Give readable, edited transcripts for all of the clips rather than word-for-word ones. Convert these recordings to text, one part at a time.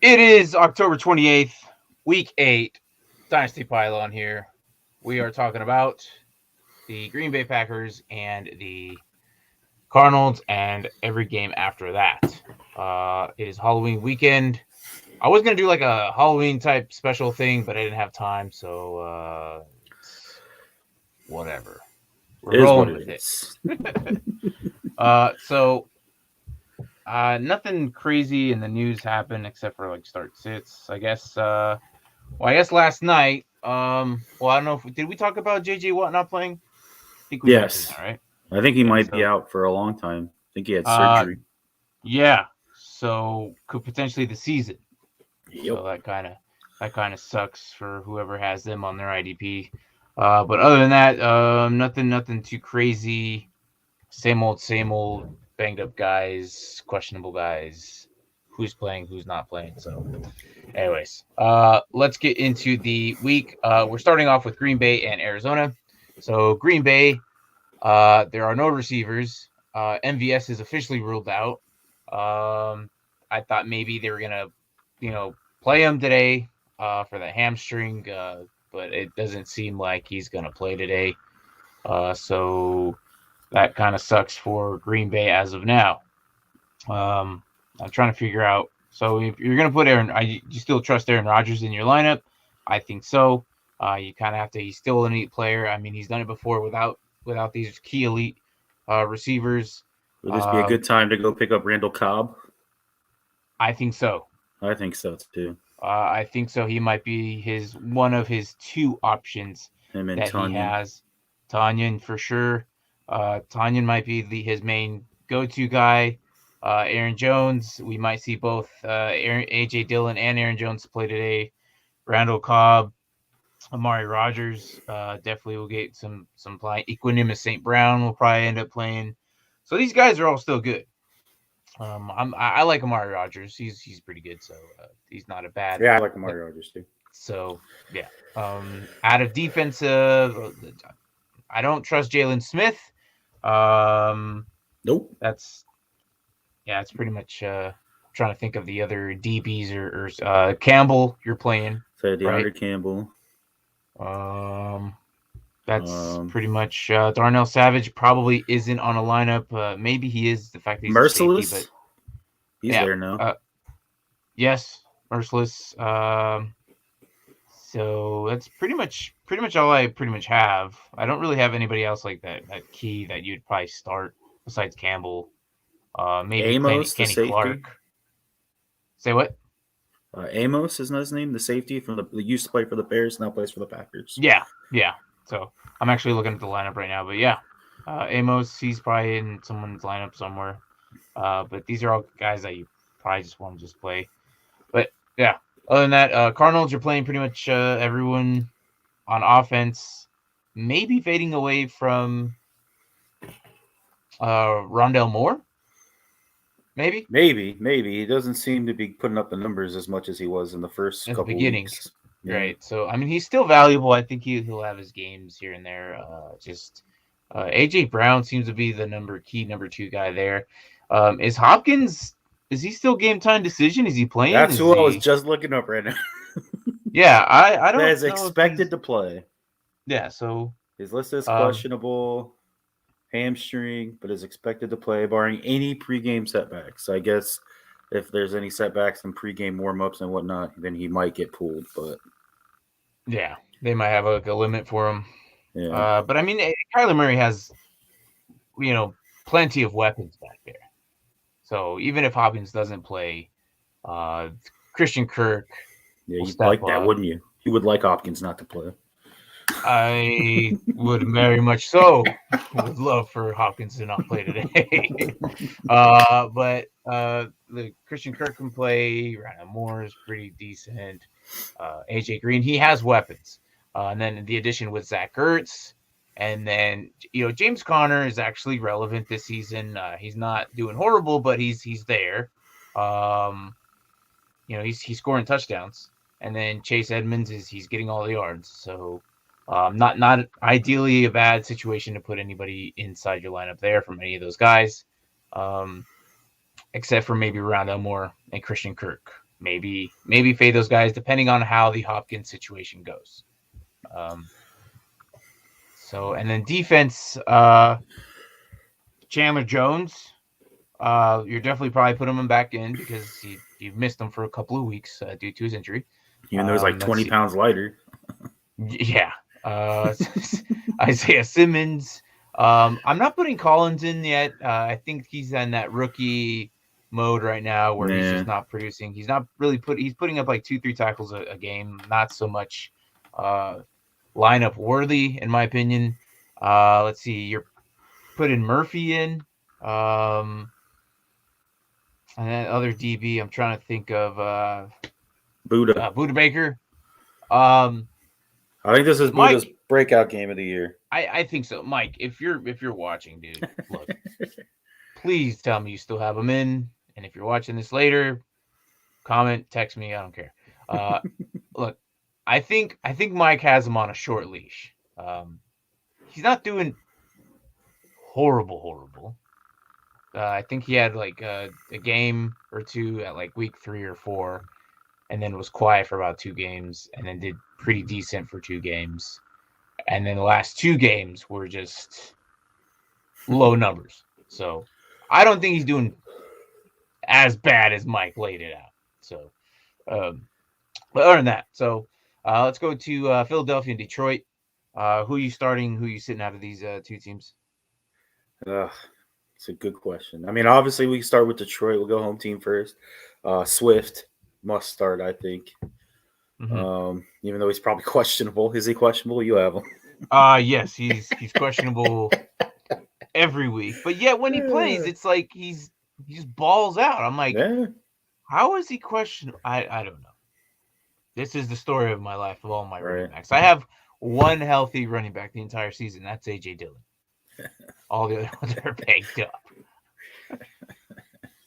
It is October 28th, week 8, Dynasty Pylon here. We are talking about the Green Bay Packers and the Cardinals and every game after that. It is Halloween weekend. I was going to do like a Halloween type special thing, but I didn't have time, so whatever. We're rolling with it. Nothing crazy in the news happened except for like start sits. I guess last night. I don't know did we talk about JJ Watt not playing? I think we mentioned that, right? I think he might be out for a long time. I think he had surgery. Yeah. So could potentially the season. Yep. So that kind of sucks for whoever has them on their IDP. But other than that, nothing too crazy. Same old banged up guys, questionable guys, who's playing, who's not playing. So anyways, let's get into the week. We're starting off with Green Bay and Arizona. So Green Bay, there are no receivers. MVS is officially ruled out. I thought maybe they were gonna, play him today for the hamstring, but it doesn't seem like he's gonna play today. So that kind of sucks for Green Bay as of now. I'm trying to figure out. So if you're going to put you still trust Aaron Rodgers in your lineup? I think so. You kind of have to. He's still an elite player. I mean, he's done it before without these key elite receivers. Would this be a good time to go pick up Randall Cobb? I think so. I think so too. I think so. He might be one of his two options Him and that Tanyan. He has. Tanyan for sure. Tanyan might be his main go-to guy. Aaron Jones, we might see both AJ Dillon and Aaron Jones play today. Randall Cobb, Amari Rodgers definitely will get some play. Equanimus St. Brown will probably end up playing. So these guys are all still good. I like Amari Rodgers. He's pretty good, so he's not a bad. Yeah, I like Amari Rodgers too. So yeah, out of defensive, I don't trust Jalen Smith. Nope. It's pretty much trying to think of the other DBs or Campbell you're playing. So DeAndre right? Campbell. That's pretty much Darnell Savage probably isn't on a lineup. Maybe he is. The fact that he's Merciless. Safety, but he's there now. Yes, Merciless. So that's pretty much all I pretty much have. I don't really have anybody else like that key that you'd probably start besides Campbell. Maybe Amos, Kenny the Clark. Say what? Amos is not his name. The safety from the used to play for the Bears, now plays for the Packers. Yeah. So I'm actually looking at the lineup right now, but yeah, Amos, he's probably in someone's lineup somewhere. But these are all guys that you probably just want to just play. But yeah, other than that, Cardinals are playing pretty much everyone on offense. Maybe fading away from Rondell Moore. Maybe. He doesn't seem to be putting up the numbers as much as he was in the first couple weeks. Yeah. Right. So I mean, he's still valuable. I think he'll have his games here and there. AJ Brown seems to be the number 2 guy there. Is Hopkins? Is he still game time decision? Is he playing? That's who I was just looking up right now. Yeah, I don't. That is expected to play. Yeah. So his list is questionable. Hamstring, but is expected to play barring any pregame setbacks. So I guess if there's any setbacks in pregame warm-ups and whatnot, then he might get pulled. But yeah, they might have a limit for him. Yeah. But I mean, Kyler Murray has, plenty of weapons back there. So even if Hopkins doesn't play, Christian Kirk. Yeah, you'd like that, wouldn't you? You would like Hopkins not to play. I would very much so. Would love for Hopkins to not play today. But the Christian Kirk can play. Randall Moore is pretty decent. AJ Green, he has weapons. And then the addition with Zach Ertz. And then, James Conner is actually relevant this season. He's not doing horrible, but he's there. He's scoring touchdowns. And then Chase Edmonds he's getting all the yards. So not ideally a bad situation to put anybody inside your lineup there from any of those guys, except for maybe Rondell Moore and Christian Kirk. maybe fade those guys depending on how the Hopkins situation goes. So and then defense, Chandler Jones. You're definitely probably putting him back in because you've missed him for a couple of weeks due to his injury. Even though he's like Let's 20 see. pounds lighter. Yeah. Isaiah Simmons. I'm not putting Collins in yet. I think he's in that rookie mode right now where he's just not producing. He's not really he's putting up like 2-3 tackles a game. Not so much lineup worthy, in my opinion. Let's see. You're putting Murphy in. And then other DB, I'm trying to think of Buda Baker. I think this is Mike, Buda's breakout game of the year. I think so. Mike, if you're watching, dude, look, please tell me you still have him in. And if you're watching this later, comment, text me. I don't care. Look, I think Mike has him on a short leash. He's not doing horrible. I think he had like a game or two at like week 3 or 4, and then was quiet for about 2 games, and then did pretty decent for 2 games. And then the last 2 games were just low numbers. So I don't think he's doing as bad as Mike laid it out. So, but other than that, so let's go to Philadelphia and Detroit. Who are you starting? Who are you sitting out of these 2 teams? It's a good question. I mean, obviously, we start with Detroit. We'll go home team first. Swift must start, I think. Mm-hmm. Even though he's probably questionable. Is he questionable? You have him. Yes, he's questionable every week. But yet when he plays, it's like he just balls out. I'm like, how is he questionable? I don't know. This is the story of my life of all my running backs. I have one healthy running back the entire season. That's AJ Dillon. All the other ones are banged up.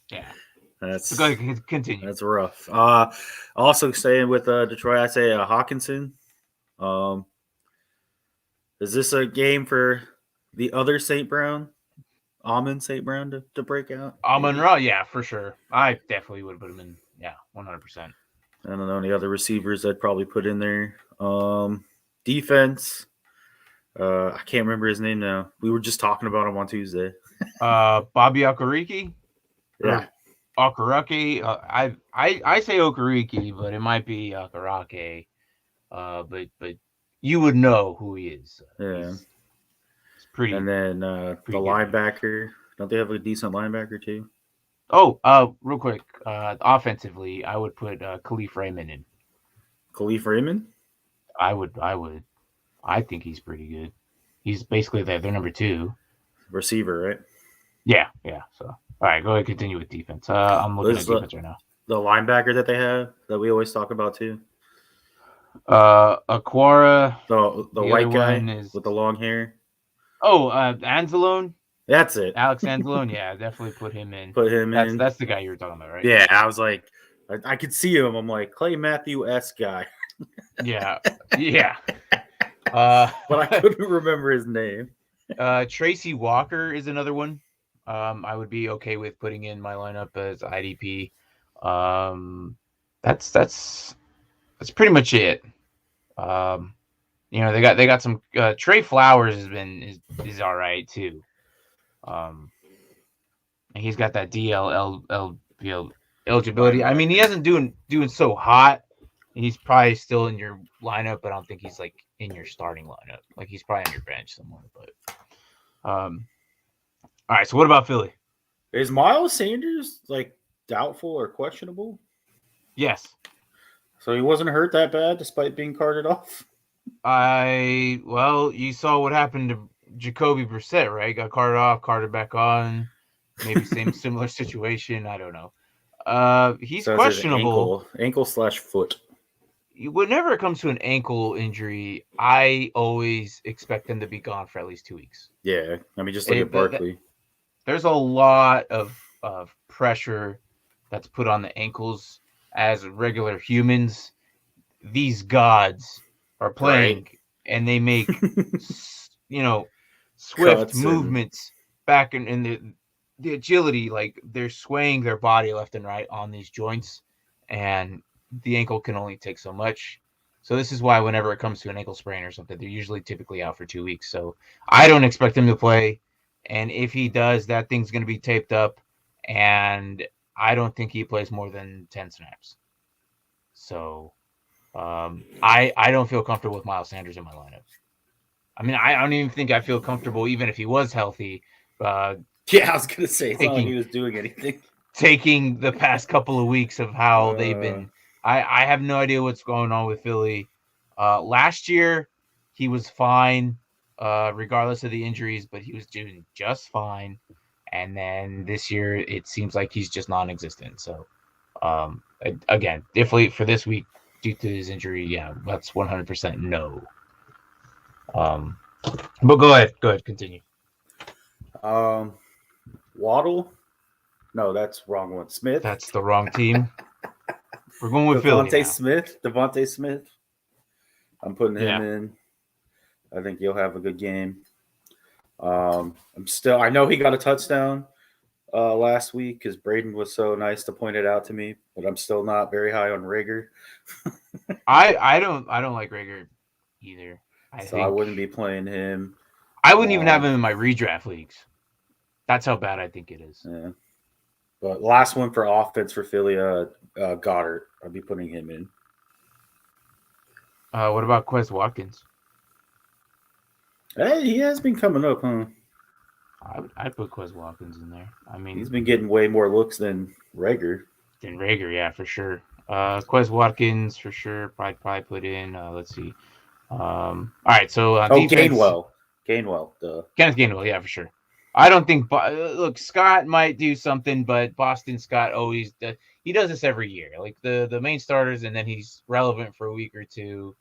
Yeah. That's go ahead, continue. That's rough. Also staying with Detroit, I say Hawkinson. Is this a game for the other St. Brown, Amon St. Brown, to break out? Amon-Ra, yeah, for sure. I definitely would have put him in. Yeah, 100%. I don't know any other receivers I'd probably put in there. Defense. I can't remember his name now. We were just talking about him on Tuesday. Bobby Okereke? Yeah. Okereke. I say Okereke, but it might be Okereke. But you would know who he is. Yeah. It's pretty. And then the linebacker. Don't they have a decent linebacker too? Oh, real quick. Offensively, I would put Khalif Raymond in. Khalif Raymond? I would. I think he's pretty good. He's basically their number 2 receiver, right? Yeah. So, all right, go ahead, continue with defense. I'm looking at defense right now. The linebacker that they have that we always talk about too. Aquara. The white guy with the long hair. Oh, Anzalone. That's it. Alex Anzalone. Yeah, definitely put him in. in. That's the guy you were talking about, right? Yeah, I was like, I could see him. I'm like, Clay Matthews guy. Yeah. But I couldn't remember his name. Tracy Walker is another one. I would be okay with putting in my lineup as IDP. That's pretty much it. They got some Trey Flowers is all right too. And he's got that DL eligibility. I mean, he hasn't doing so hot. He's probably still in your lineup, but I don't think he's like in your starting lineup. Like he's probably on your bench somewhere. But all right. So what about Philly? Is Miles Sanders like doubtful or questionable? Yes. So he wasn't hurt that bad despite being carted off? You saw what happened to Jacoby Brissett, right? Got carted off, carted back on. Maybe similar situation. I don't know. He's questionable. Ankle/foot. Whenever it comes to an ankle injury, I always expect them to be gone for at least 2 weeks. Yeah, I mean, just look at Barkley. There's a lot of pressure that's put on the ankles as regular humans. These gods are playing, and they make swift movements back in the agility, like they're swaying their body left and right on these joints, and the ankle can only take so much. So this is why whenever it comes to an ankle sprain or something, they're usually typically out for 2 weeks. So I don't expect him to play, and if he does, that thing's going to be taped up, and I don't think he plays more than 10 snaps. So I don't feel comfortable with Miles Sanders in my lineup. I mean, I don't even think I feel comfortable even if he was healthy. Yeah, I was gonna say it's not like Taking he was doing anything. taking the past couple of weeks of how they've been. I have no idea what's going on with Philly. Last year he was fine, regardless of the injuries, but he was doing just fine. And then this year it seems like he's just non-existent. So again, definitely for this week due to his injury, yeah, that's 100% no. But go ahead, continue. Waddle? No, that's wrong one. Smith? That's the wrong team. We're going with Philly now. Devontae Smith. I'm putting him in. I think he'll have a good game. I know he got a touchdown last week because Braden was so nice to point it out to me, but I'm still not very high on Rager. I don't like Rager either. I wouldn't be playing him. I wouldn't even have him in my redraft leagues. That's how bad I think it is. Yeah. But last one for offense for Philly, Goddard. I'll be putting him in. What about Quez Watkins? Hey, he has been coming up, huh? I'd put Quez Watkins in there. I mean, he's been getting way more looks than Rager. Yeah, for sure. Quez Watkins for sure. Probably put in. Let's see. All right, so defense, Gainwell. Duh. Kenneth Gainwell, yeah, for sure. I don't think. Look, Scott might do something, but Boston Scott always he does this every year. Like the main starters, and then he's relevant for a week or two.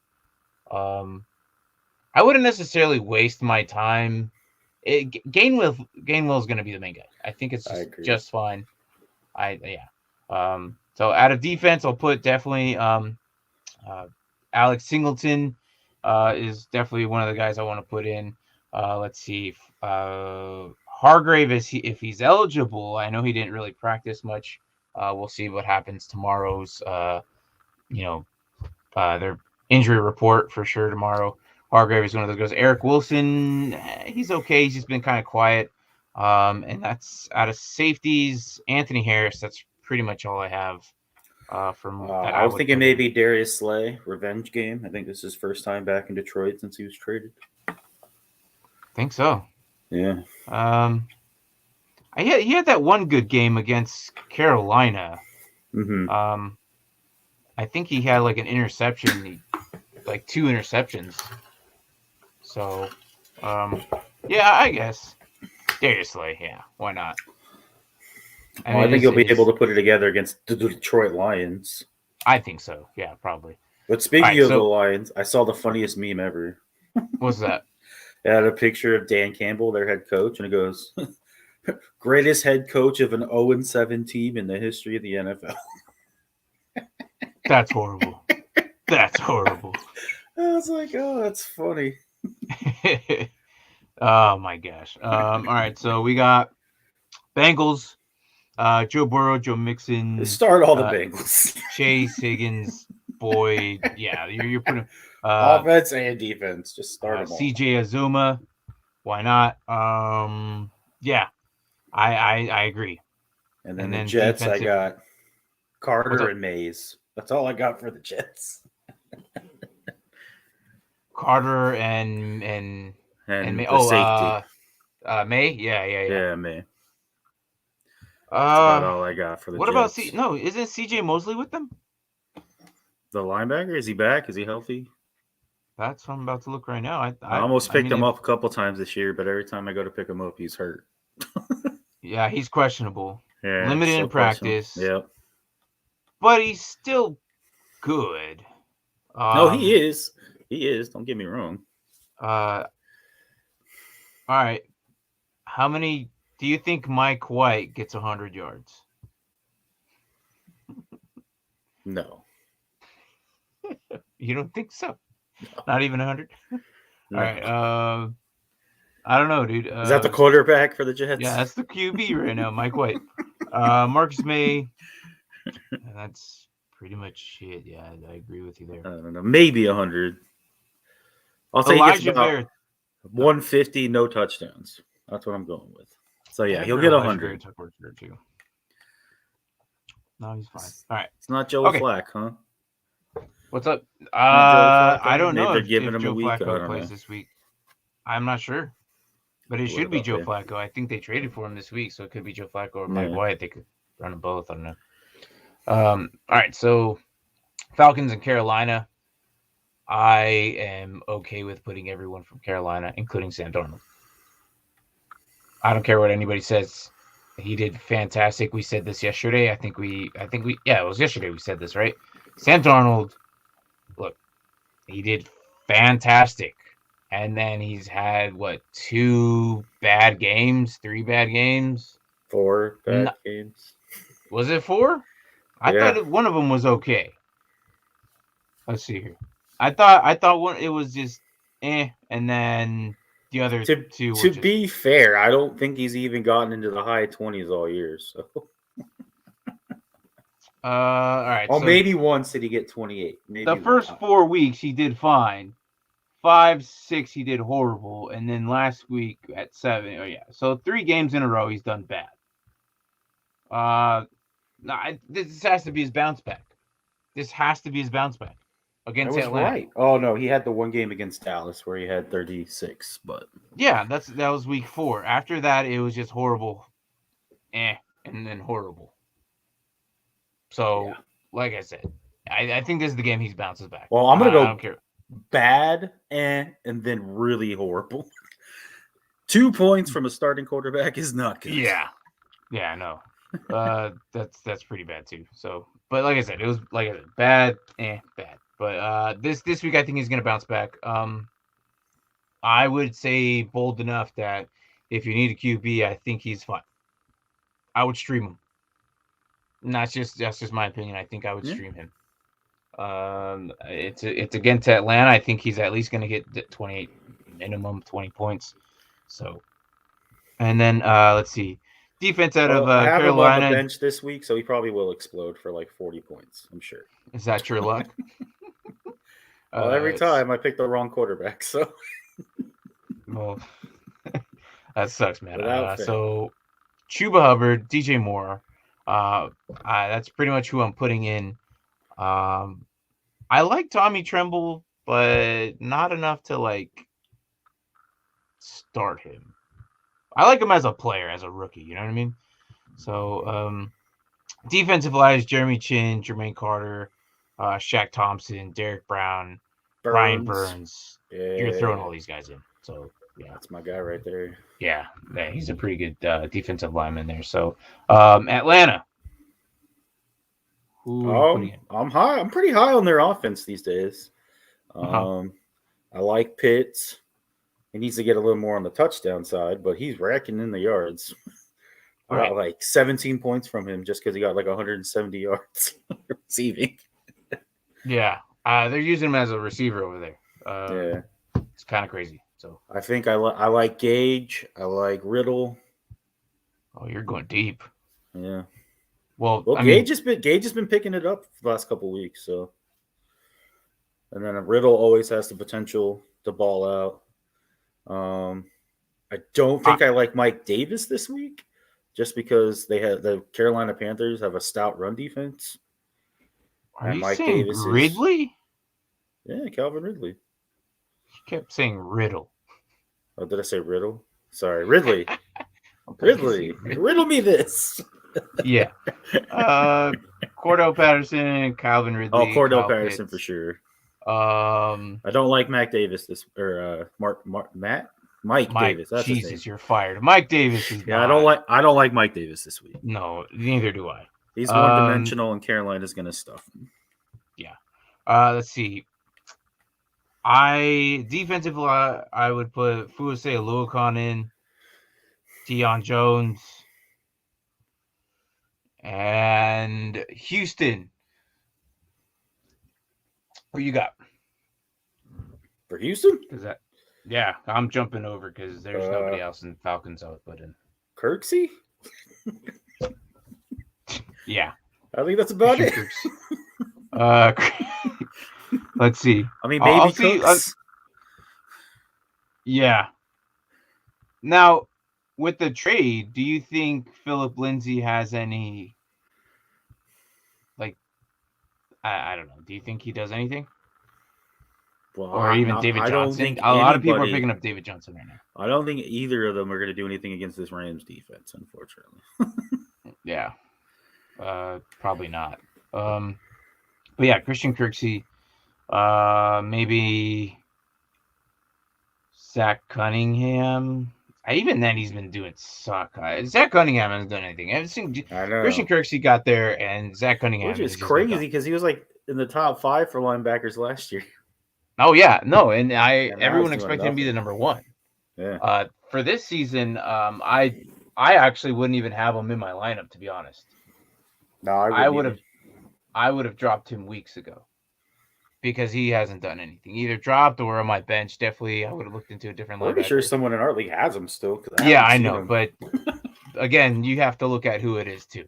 I wouldn't necessarily waste my time. Gainwell is going to be the main guy. I think it's just fine. So out of defense, I'll put definitely Alex Singleton is definitely one of the guys I want to put in. Let's see. Hargrave if he's eligible. I know he didn't really practice much. We'll see what happens tomorrow's their injury report for sure tomorrow. Hargrave is one of those guys. Eric Wilson, he's okay. He's just been kind of quiet. And that's out of safeties. Anthony Harris, that's pretty much all I have. I was thinking maybe Darius Slay, revenge game. I think this is his first time back in Detroit since he was traded. I think so. Yeah. He had that one good game against Carolina. Mm-hmm. I think he had like an interception, like 2 interceptions. So, yeah, I guess Darius Slay. Yeah, why not? I think he'll be able to put it together against the Detroit Lions. I think so. Yeah, probably. But speaking of the Lions, I saw the funniest meme ever. What's that? It had a picture of Dan Campbell, their head coach, and it goes, greatest head coach of an 0-7 team in the history of the NFL. That's horrible. That's horrible. I was like, oh, that's funny. Oh, my gosh. All right, so we got Bengals. Joe Burrow, Joe Mixon. Start all the Bengals. Chase, Higgins, Boyd. Yeah, you're putting offense and defense. Just start them all. CJ Azuma. Why not? Yeah, I agree. And then the Jets, I got Carter and Mays. That's all I got for the Jets. Carter and May. Safety. May. Yeah, May. That's about all I got for the What Jets. about isn't CJ Mosley with them? The linebacker? Is he back? Is he healthy? That's what I'm about to look right now. I almost picked him up a couple times this year, but every time I go to pick him up, he's hurt. Yeah, he's questionable. Yeah, limited in practice. Yep. But he's still good. No, he is. He is. Don't get me wrong. All right. How many do you think Mike White gets 100 yards? No. You don't think so? No. Not even 100? No. All right. I don't know, dude. Is that the quarterback for the Jets? Yeah, that's the QB right now, Mike White. Marcus May. That's pretty much it. Yeah, I agree with you there. I don't know, maybe 100. I'll say he gets Elijah about Bear. 150, no touchdowns. That's what I'm going with. So yeah, I he'll heard get Elijah Bear 100. took work there too. No, he's fine. All right. It's not Joe Okay. Flack, huh? What's up? Not Joe I Flacco. don't Maybe know they're if, giving him a Joe week. I Flacco don't know. plays this week. I'm not sure. But it What should be about Joe them? Flacco. I think they traded for him this week, so it could be Joe Flacco or Mike Yeah. White. They could run them both. I don't know. All right, so Falcons and Carolina. I am okay with putting everyone from Carolina, including Sam Darnold. I don't care what anybody says. He did fantastic. We said this yesterday. I think we it was yesterday we said this, right? Sam Darnold, look, he did fantastic. And then he's had what, 3 bad games? 4 bad No, games. was it 4? I Yeah. thought one of them was okay. Let's see here. I thought one it was just and then the other To 2 were to just be fair, I don't think he's even gotten into the high 20s all year. So, all right. well, So maybe once did he get 28? Maybe the first 4 weeks he did fine. 5, 6 he did horrible, and then last week at 7. Oh yeah. So 3 games in a row he's done bad. This has to be his bounce back. This has to be his bounce back I against was Atlanta. right. Oh no, he had the one game against Dallas where he had 36, but Yeah, that was week 4. After that, it was just horrible, and then horrible. So, yeah. like I said, I think this is the game he bounces back. Well, I'm gonna I go don't care. bad and then really horrible. 2 points from a starting quarterback is not good. Yeah, no. That's pretty bad too. So, but like I said, it was bad, bad. But this week I think he's gonna bounce back. I would say bold enough that if you need a QB, I think he's fine. I would stream him. That's just my opinion. I think I would stream him. It's against Atlanta. I think he's at least going to get 28 minimum 20 points. So, and then let's see, defense out of I have him on the Carolina. bench this week, so he probably will explode for like 40 points. I'm sure. Is that your luck? Well, every time I pick the wrong quarterback, so well, that sucks, man. Without fail. So, Chuba Hubbard, DJ Moore. That's pretty much who I'm putting in. I like Tommy Tremble, but not enough to like start him. I like him as a player, as a rookie. You know what I mean? So, defensive line is Jeremy Chin, Jermaine Carter, Shaq Thompson, Derek Brown, Ryan Burns. Yeah. You're throwing all these guys in. So, yeah. That's my guy right there. Yeah, he's a pretty good defensive lineman there. So, Atlanta. Who are you putting in? I'm high. I'm pretty high on their offense these days. Uh-huh. I like Pitts. He needs to get a little more on the touchdown side, but he's racking in the yards. I got like 17 points from him just because he got like 170 yards receiving. Yeah, they're using him as a receiver over there. Yeah, it's kind of crazy. So I think I like Gage. I like Riddle. Oh, you're going deep. Yeah. Well, Gage has been picking it up the last couple of weeks. So, and then Riddle always has the potential to ball out. I don't think I like Mike Davis this week, just because the Carolina Panthers have a stout run defense. Are you saying Ridley? Yeah, Calvin Ridley. He kept saying Riddle. Oh, did I say Riddle? Sorry, Ridley. Ridley, riddle me this. Yeah. Cordell Patterson, Calvin Ridley. Oh, Cordell Patterson for sure. I don't like Mike Davis Mike Davis. That's Jesus, his name. You're fired. Mike Davis is. Yeah, I don't like Mike Davis this week. No, neither do I. He's one-dimensional, and Carolina's going to stuff him. Yeah. Let's see. Defensive line, I would put Fuase Aluakon in, Deion Jones, and Houston. Who you got for Houston? Yeah, I'm jumping over because there's nobody else in Falcons I would put in. Kirksey? Yeah, I think that's about it. Uh, let's see. I mean, I'll maybe see. Cooks. Yeah. Now, with the trade, do you think Philip Lindsay has any, like, I don't know. Do you think he does anything? Well, Or even David I don't Johnson? think A lot of people are anybody. picking up David Johnson right now. I don't think either of them are going to do anything against this Rams defense, unfortunately. Yeah. Probably not. But yeah, Christian Kirksey, maybe Zach Cunningham. Even then, he's been doing suck. Zach Cunningham hasn't done anything. I've seen I know. Christian Kirksey got there, and Zach Cunningham Which is has just been crazy because he was like in the top 5 for linebackers last year. Oh yeah, no, and And now everyone he's doing expected him to be the nothing. number one. Yeah. For this season, I actually wouldn't even have him in my lineup, to be honest. No, I would have dropped him weeks ago because he hasn't done anything. Either dropped or on my bench. Definitely, I would have looked into a different Pretty sure linebacker. someone in our league has him still. Yeah, I know, but again, you have to look at who it is too,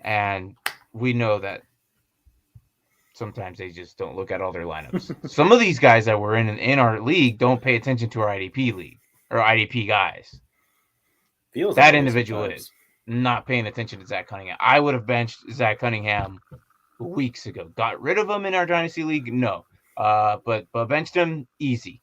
and we know that sometimes they just don't look at all their lineups. Some of these guys that were in our league don't pay attention to our IDP league or IDP guys. Feels that that individual sometimes. is not paying attention to Zach Cunningham. I would have benched Zach Cunningham weeks ago. Got rid of him in our Dynasty league? No. But benched him easy.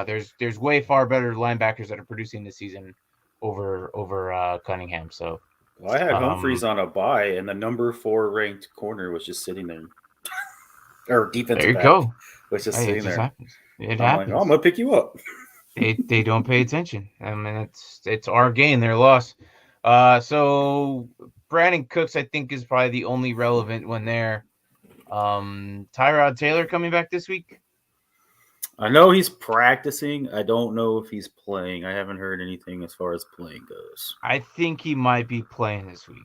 There's way far better linebackers that are producing this season over Cunningham. So Well, I had Humphreys on a bye, and the number 4 ranked corner was just sitting there, or defensive there you back go. was just Hey, sitting it just there. happens. It I'm happens. like, oh, I'm gonna pick you up. They don't pay attention. I mean, it's our gain, their loss. So Brandon Cooks, I think, is probably the only relevant one there. Tyrod Taylor coming back this week. I know he's practicing. I don't know if he's playing. I haven't heard anything as far as playing goes. I think he might be playing this week.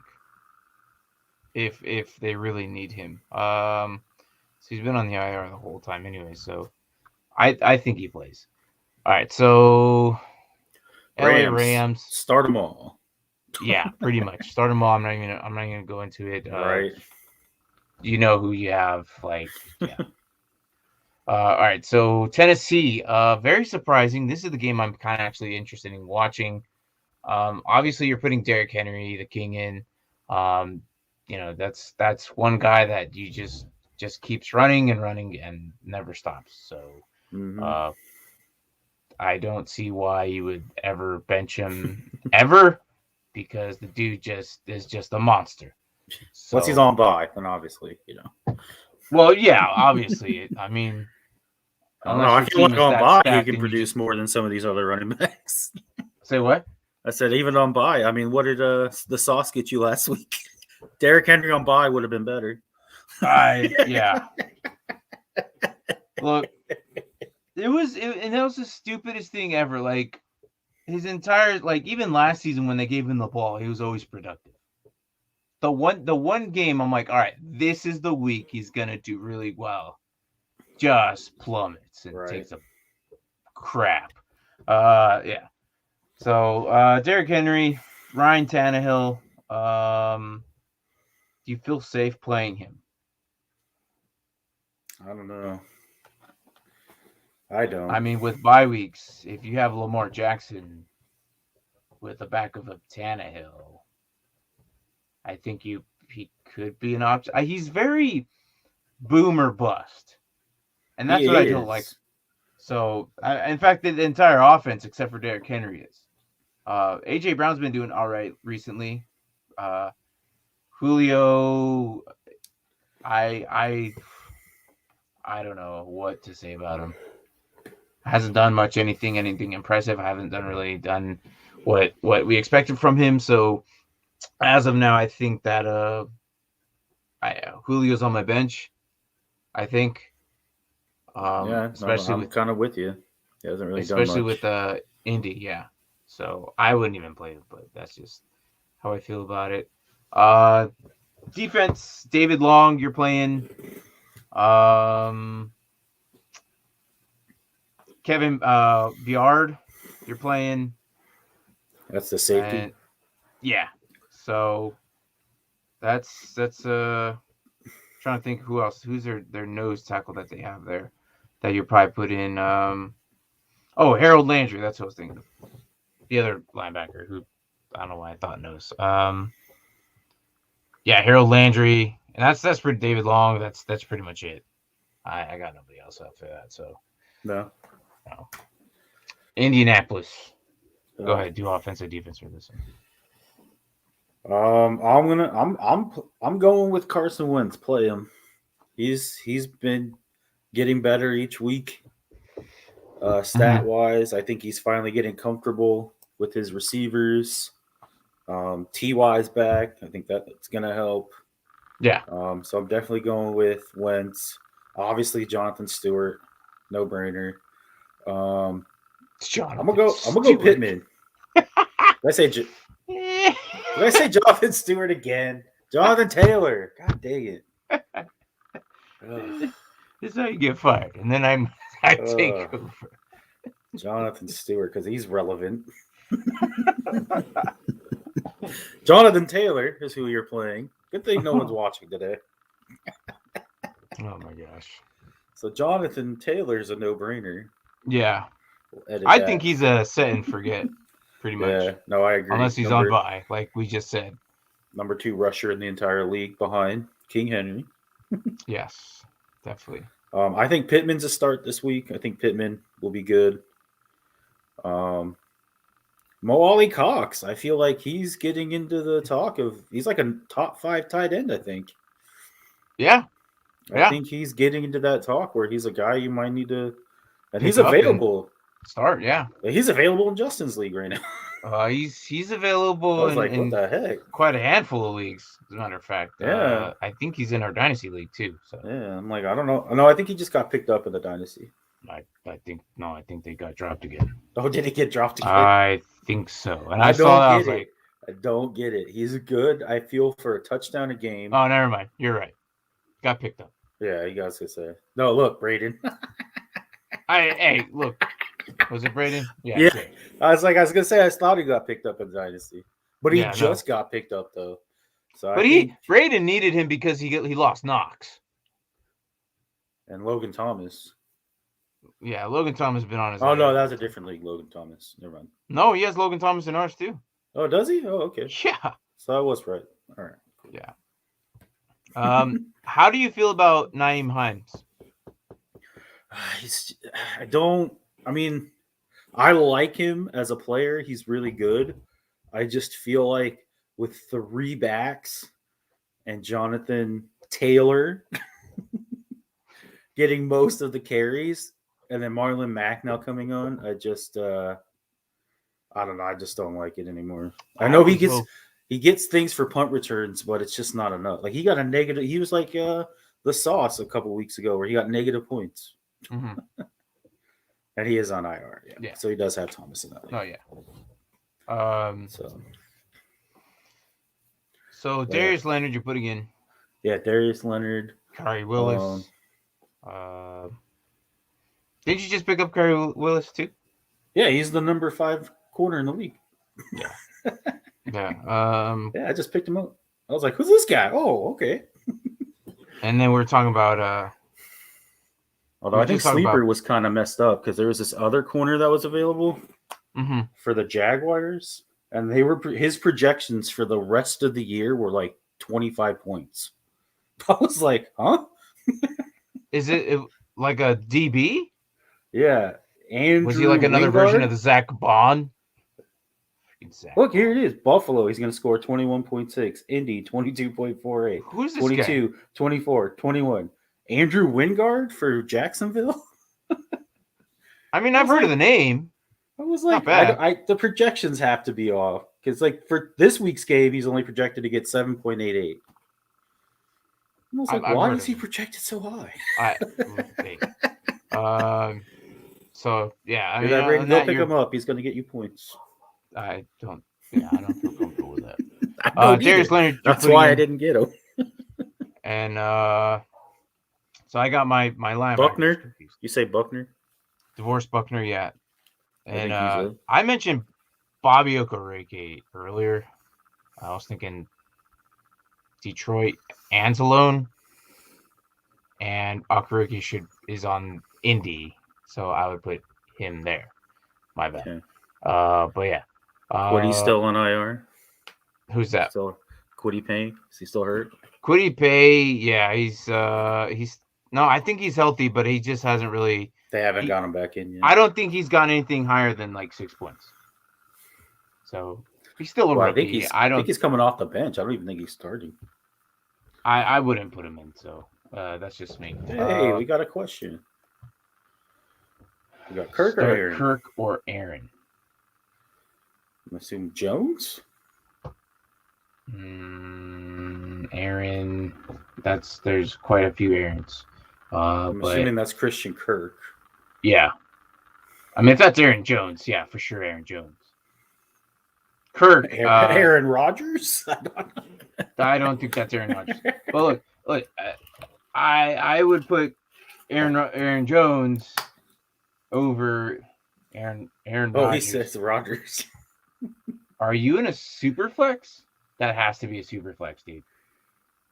If they really need him. So he's been on the IR the whole time anyway. So I think he plays. All right. So LA Rams. Start them all. Yeah, pretty much. Start them all. I'm not gonna go into it. Right. You know who you have. Like, yeah. All right, so Tennessee, very surprising. This is the game I'm kind of actually interested in watching. Obviously, you're putting Derrick Henry, the king, in. That's one guy that you just keeps running and never stops. So, I don't see why you would ever bench him ever, because the dude is just a monster. So, once he's on bye, then obviously, Well, yeah, obviously. I mean. I don't know. I feel like on bye he can produce more than some of these other running backs. Say what? I said even on bye. I mean, what did the sauce get you last week? Derrick Henry on bye would have been better. Yeah. Look, and that was the stupidest thing ever. Like his entire, like even last season when they gave him the ball, he was always productive. The one game, I'm like, all right, this is the week he's gonna do really well. Just plummets and takes a crap. Yeah. So Derrick Henry, Ryan Tannehill. Do you feel safe playing him? I don't know. I don't. I mean, with bye weeks, if you have Lamar Jackson with the back of a Tannehill, I think he could be an option. He's very boom or bust. And that's what I don't like. So, in fact, the entire offense, except for Derrick Henry, is. A.J. Brown's been doing all right recently. Julio, I don't know what to say about him. Hasn't done much anything impressive. I haven't really done what we expected from him. So, as of now, I think that Julio's on my bench. I think. Especially I'm kind of with you. He hasn't really done much. Especially with Indy, yeah. So I wouldn't even play him, but that's just how I feel about it. Defense, David Long, you're playing. Kevin Byard, you're playing. That's the safety. And, yeah. So that's Trying to think who else. Who's their nose tackle that they have there that you probably put in. Harold Landry. That's what I was thinking of. The other linebacker who I don't know why I thought nose. Yeah, Harold Landry, and that's for David Long. That's pretty much it. I got nobody else after that. So No. Indianapolis. Go ahead, do offensive defense for this one. I'm going with Carson Wentz. Play him. He's been getting better each week. Stat wise, I think he's finally getting comfortable with his receivers. T.Y.'s back. I think that's gonna help. Yeah. So I'm definitely going with Wentz. Obviously, Jonathan Stewart, no brainer. I'm gonna go Pittman. Did I say Jonathan Stewart again? Jonathan Taylor. God dang it. This is how you get fired, and then I take over. Jonathan Stewart, because he's relevant. Jonathan Taylor is who you're playing. Good thing no one's watching today. Oh my gosh. So Jonathan Taylor's a no-brainer. Yeah. I think he's a set and forget, pretty much. Yeah, no, I agree. Unless he's on bye, like we just said. Number 2 rusher in the entire league behind King Henry. Yes, definitely. I think Pittman's a start this week. I think Pittman will be good. Mo Alley-Cox, I feel like he's getting into the talk of he's like a top 5 tight end, I think. Yeah. I think he's getting into that talk where he's a guy you might need to and he's available. Start, yeah. He's available in Justin's league right now. He's available in what the heck? Quite a handful of leagues, as a matter of fact. Yeah. I think he's in our Dynasty league too. So yeah, I'm like, I don't know. No, I think he just got picked up in the Dynasty. I think they got dropped again. Oh, did he get dropped again? I think so. And I saw that, I was like, I don't get it. He's good, I feel, for a touchdown a game. Oh, never mind. You're right. Got picked up. Yeah, you guys could say. No, look, Braden. Hey, look. Was it Braden? Yeah. Okay. I was gonna say I thought he got picked up in Dynasty, but he just got picked up though. So, Braden needed him because he lost Knox and Logan Thomas. Yeah, Logan Thomas has been on his. Oh no, that was a different league. Logan Thomas. Never mind. No, he has Logan Thomas in ours too. Oh, does he? Oh, okay. Yeah. So I was right. All right. Yeah. How do you feel about Nyheim Hines? I like him as a player. He's really good. I just feel like with 3 backs and Jonathan Taylor getting most of the carries and then Marlon Mack now coming on, I don't know. I just don't like it anymore. I know he gets things for punt returns, but it's just not enough. Like he got a negative. He was like the Sauce a couple weeks ago where he got negative points. Mm-hmm. And he is on IR. Yeah. So he does have Thomas in that league. Oh yeah. So Darius Leonard, you're putting in. Yeah, Darius Leonard. Kari Willis. Did you just pick up Kari Willis too? Yeah, he's the number 5 corner in the league. Yeah. Yeah. I just picked him up. I was like, who's this guy? Oh, okay. And then we're talking about although I think Sleeper was kind of messed up because there was this other corner that was available for the Jaguars, and his projections for the rest of the year were like 25 points. I was like, huh? Is it like a DB? Yeah. Andrew was he like another version of the Zach Bond? Look, here it is. Buffalo, he's going to score 21.6. Indy, 22.48. Who's this 22, guy? 24, 21. Andrew Wingard for Jacksonville? I mean, I've heard of the name. I was like, the projections have to be off. Because, like, for this week's game, he's only projected to get 7.88. I was like, why is he projected so high? So, yeah. I mean, go pick him up. He's going to get you points. I don't feel comfortable with that. Darius Leonard. That's why I didn't get him. And so I got my linebacker. Buckner? You say Buckner? DeVorce Buckner, yeah. And I mentioned Bobby Okereke earlier. I was thinking Detroit Anzalone. and Okaruki is on Indy, so I would put him there. My bad. Okay. But yeah. Quiddy's still on IR. Who's that? Still Quiddy Payne? Is he still hurt? Kwity Paye, yeah, he's no, I think he's healthy, but he just hasn't really. They haven't got him back in yet. I don't think he's gotten anything higher than like 6 points. So he's still a rookie. I think he's coming off the bench. I don't even think he's starting. I wouldn't put him in. So that's just me. Hey, we got a question. We got Kirk or Aaron? Kirk or Aaron? I'm assuming Jones. Aaron. There's quite a few Aarons. I'm assuming that's Christian Kirk. Yeah. I mean, if that's Aaron Jones, yeah, for sure, Aaron Jones. Kirk. Aaron Rodgers? I don't think that's Aaron Rodgers. But look, I would put Aaron Jones over Aaron Rodgers. Oh, he says Rodgers. Are you in a super flex? That has to be a super flex, dude.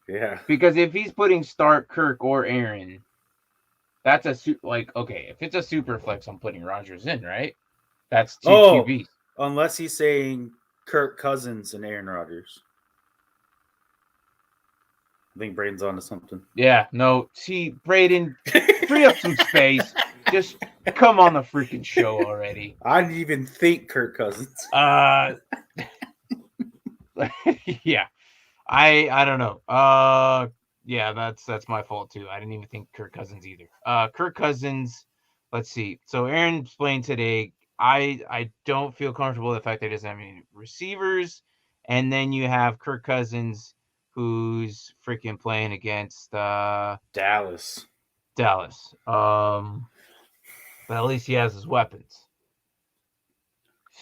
Yeah. Because if he's putting start Kirk or Aaron, that's okay, if it's a super flex, I'm putting Rodgers in, right? That's two QBs. Unless he's saying Kirk Cousins and Aaron Rodgers. I think Braden's onto something. Yeah, no. See, Braden, free up some space. Just come on the freaking show already. I didn't even think Kirk Cousins. Yeah. I don't know. Yeah, that's my fault too. I didn't even think Kirk Cousins either. Kirk Cousins, let's see. So Aaron's playing today. I don't feel comfortable with the fact that he doesn't have any receivers. And then you have Kirk Cousins, who's freaking playing against Dallas. But at least he has his weapons.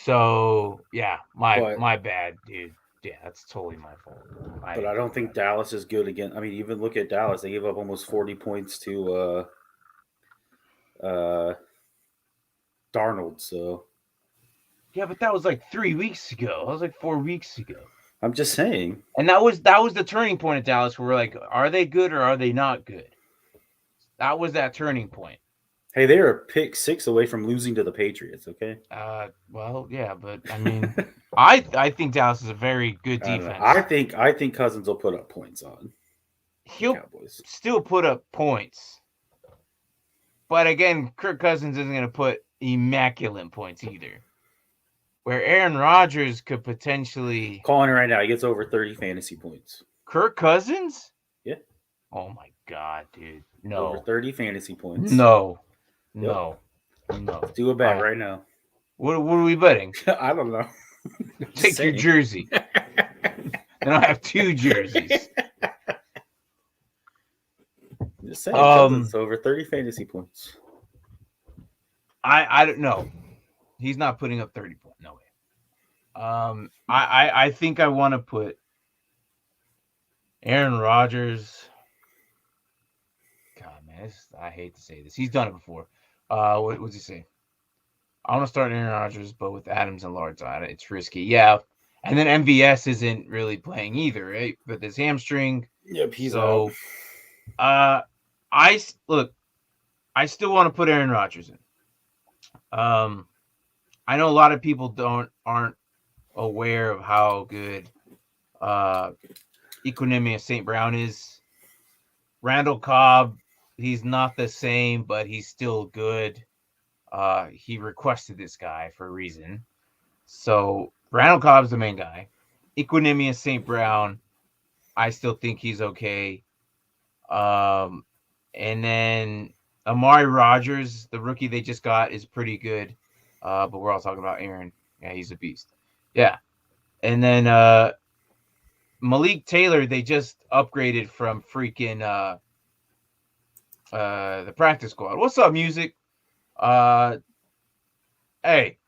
So yeah, my bad, dude. Yeah, that's totally my fault. But I don't think Dallas is good again. I mean, even look at Dallas. They gave up almost 40 points to Darnold. So yeah, but that was like 3 weeks ago. That was like 4 weeks ago. I'm just saying. And that was the turning point at Dallas where we're like, are they good or are they not good? That was that turning point. Hey, they were a pick 6 away from losing to the Patriots, okay? Well, yeah, but I mean, I think Dallas is a very good defense. I think Cousins will put up points on. He'll still put up points. But again, Kirk Cousins isn't going to put immaculate points either. Where Aaron Rodgers could potentially... Calling it right now, he gets over 30 fantasy points. Kirk Cousins? Yeah. Oh my God, dude. No. Over 30 fantasy points. No. Yep. No. Let's do a bet right now. What are we betting? I don't know. Take your jersey. Then I'll have 2 jerseys. Just saying, Cousins over 30 fantasy points. I don't know. He's not putting up 30 points. No way. I think I want to put Aaron Rodgers. God, man, I hate to say this. He's done it before. What does he say? I want to start Aaron Rodgers, but with Adams and Lards on it, it's risky. Yeah, and then MVS isn't really playing either, right? But this hamstring. Yep, he's out. I still want to put Aaron Rodgers in. I know a lot of people aren't aware of how good Equinemius St. Brown is. Randall Cobb, he's not the same, but he's still good. He requested this guy for a reason. So Randall Cobb's the main guy. Equinemius St. Brown, I still think he's okay. And then Amari Rodgers, the rookie they just got, is pretty good. But we're all talking about Aaron. Yeah, he's a beast. Yeah. And then Malik Taylor, they just upgraded from freaking the practice squad. What's up, music? Hey,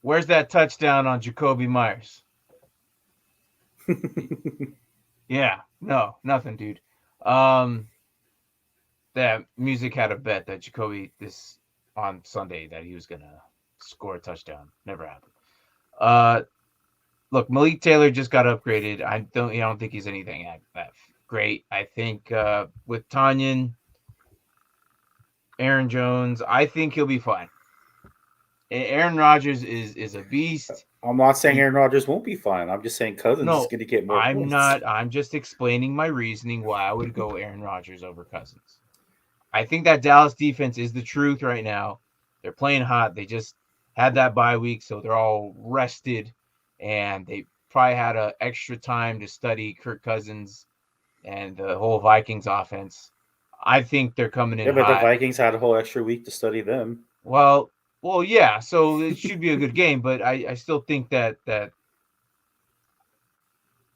where's that touchdown on Jacoby Myers? Yeah, no, nothing, dude. That music had a bet that Jacoby on Sunday that he was gonna score a touchdown. Never happened. Look, Malik Taylor just got upgraded. I don't think he's anything that great. I think with Tanyan, Aaron Jones, I think he'll be fine. Aaron Rodgers is a beast. I'm not saying He Aaron Rodgers won't be fine. I'm just saying Cousins is no, going to get more I'm points. not. I'm just explaining my reasoning why I would go Aaron Rodgers over Cousins. I think that Dallas defense is the truth right now. They're playing hot. They just had that bye week, so they're all rested, and they probably had a extra time to study Kirk Cousins and the whole Vikings offense. I think they're coming in Yeah, but the hot. Vikings had a whole extra week to study them. Well, yeah. So it should be a good game, but I still think that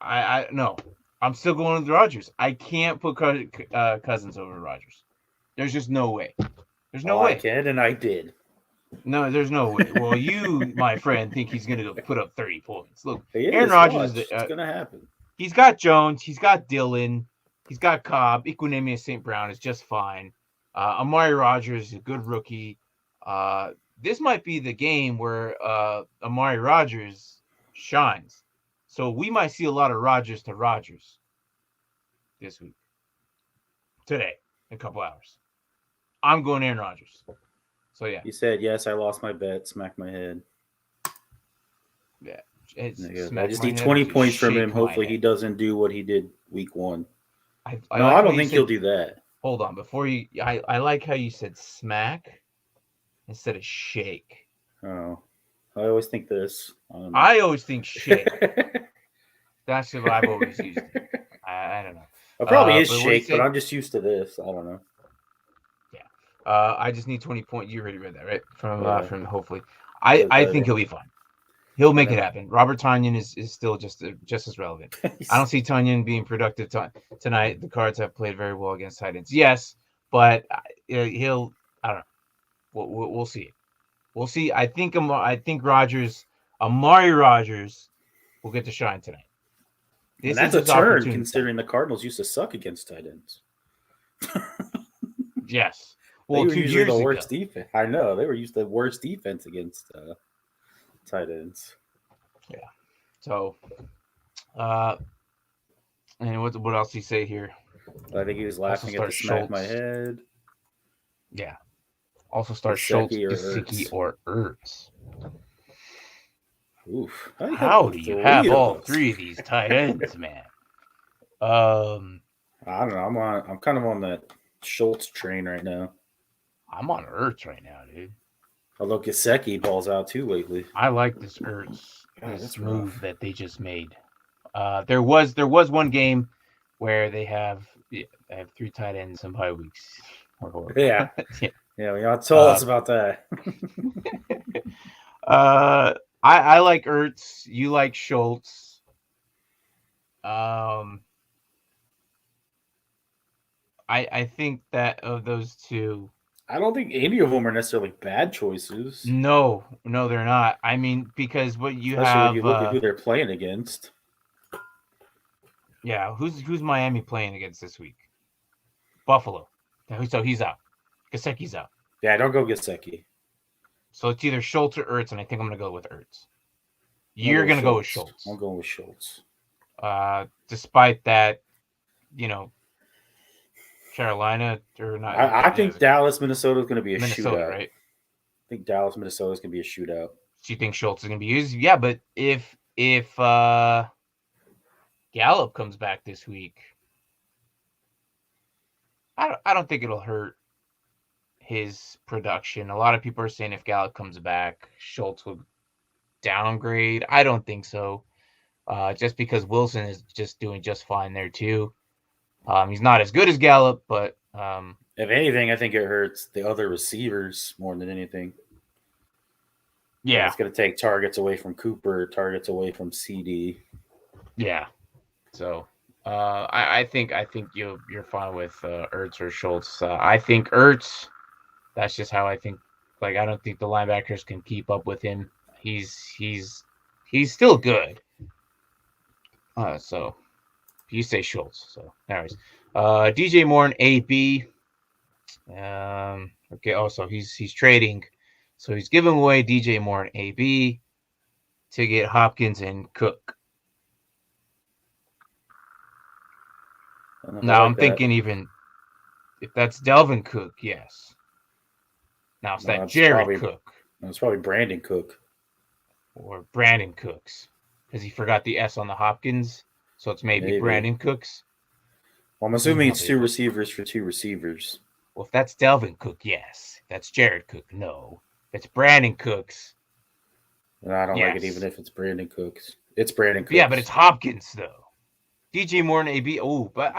I no, I'm still going with Rodgers. I can't put Cousins over Rodgers. There's just no way. There's no Oh, I way. can, and I did. No, there's no way. Well, you, my friend, think he's going to go put up 30 points. Look, He Aaron is. Rodgers, Watch. It's going to happen. he's got Jones, he's got Dillon, he's got Cobb. Equinemius St. Brown is just fine. Amari Rodgers is a good rookie. This might be the game where Amari Rodgers shines. So we might see a lot of Rodgers to Rodgers this week. Today, in a couple hours. I'm going Aaron Rodgers. So, yeah. He said, yes, I lost my bet. Smack my head. Yeah. I just need 20 points from him. Hopefully he doesn't do what he did week one. I don't think he'll do that. Hold on. Before you, I like how you said smack instead of shake. Oh, I always think this. I always think shake. That's what I've always used. I don't know. It probably is shake, but I'm just used to this. I don't know. Yeah. I just need 20 points. You already read that, right? From hopefully. I think he'll be fine. He'll make it happen. Robert Tonyan is still just as relevant. I don't see Tonyan being productive tonight. The Cards have played very well against Titans. Yes, but he'll. I don't know. We'll see it. We'll see. I think Amari Rodgers, will get to shine tonight. And that's a turn considering the Cardinals used to suck against tight ends. Yes. Well, they were usually the worst defense. I know. They were used to the worst defense against tight ends. Yeah. So, and what else did he say here? I think he was laughing at the smack my head. Yeah. Also start Schultz, Gesicki, or Ertz. Oof. How do you have all three of these tight ends, man? I don't know. I'm kind of on that Schultz train right now. I'm on Ertz right now, dude. Although Gesicki balls out too lately. I like this Ertz move that they just made. There was one game where they have three tight ends in bye weeks. Yeah. Yeah, y'all told us about that. I like Ertz. You like Schultz. I think that of those two, I don't think any of them are necessarily bad choices. No, they're not. I mean, because what you Especially have, when you look at who they're playing against. Yeah, who's Miami playing against this week? Buffalo. So he's out. Gesicki's out. Yeah, don't go Gesicki. So it's either Schultz or Ertz, and I think I'm going to go with Ertz. You're going to go with Schultz. I'm going with Schultz. Despite that, Carolina or not. I think Dallas, Minnesota is going to be a shootout. Right? I think Dallas, Minnesota is going to be a shootout. Do you think Schultz is going to be used? Yeah, but if Gallup comes back this week, I don't think it'll hurt his production. A lot of people are saying if Gallup comes back, Schultz will downgrade. I don't think so. Just because Wilson is just doing just fine there too. He's not as good as Gallup, but if anything, I think it hurts the other receivers more than anything. Yeah, it's going to take targets away from Cooper, targets away from CD. Yeah, so I think you're fine with Ertz or Schultz. I think Ertz. That's just how I think. Like, I don't think the linebackers can keep up with him. He's still good. So you say Schultz. So anyways, DJ Moore and AB. Okay. Also, he's trading, so he's giving away DJ Moore and AB to get Hopkins and Cook. I Now like I'm that. thinking even if that's Delvin Cook, yes. Now it's No, that Jared Cook it's probably Brandon Cook. or Brandon Cooks because he forgot the S on the Hopkins, so it's maybe Maybe. Brandon Cooks. Well, I'm assuming it's two receivers for two receivers. Well, if that's Delvin Cook, yes. If that's Jared Cook, no. If it's Brandon Cooks, And I don't like it even yes. if it's Brandon Cooks. It's Brandon Yeah, but it's Cooks. Hopkins though. DJ Moore and AB. Oh, but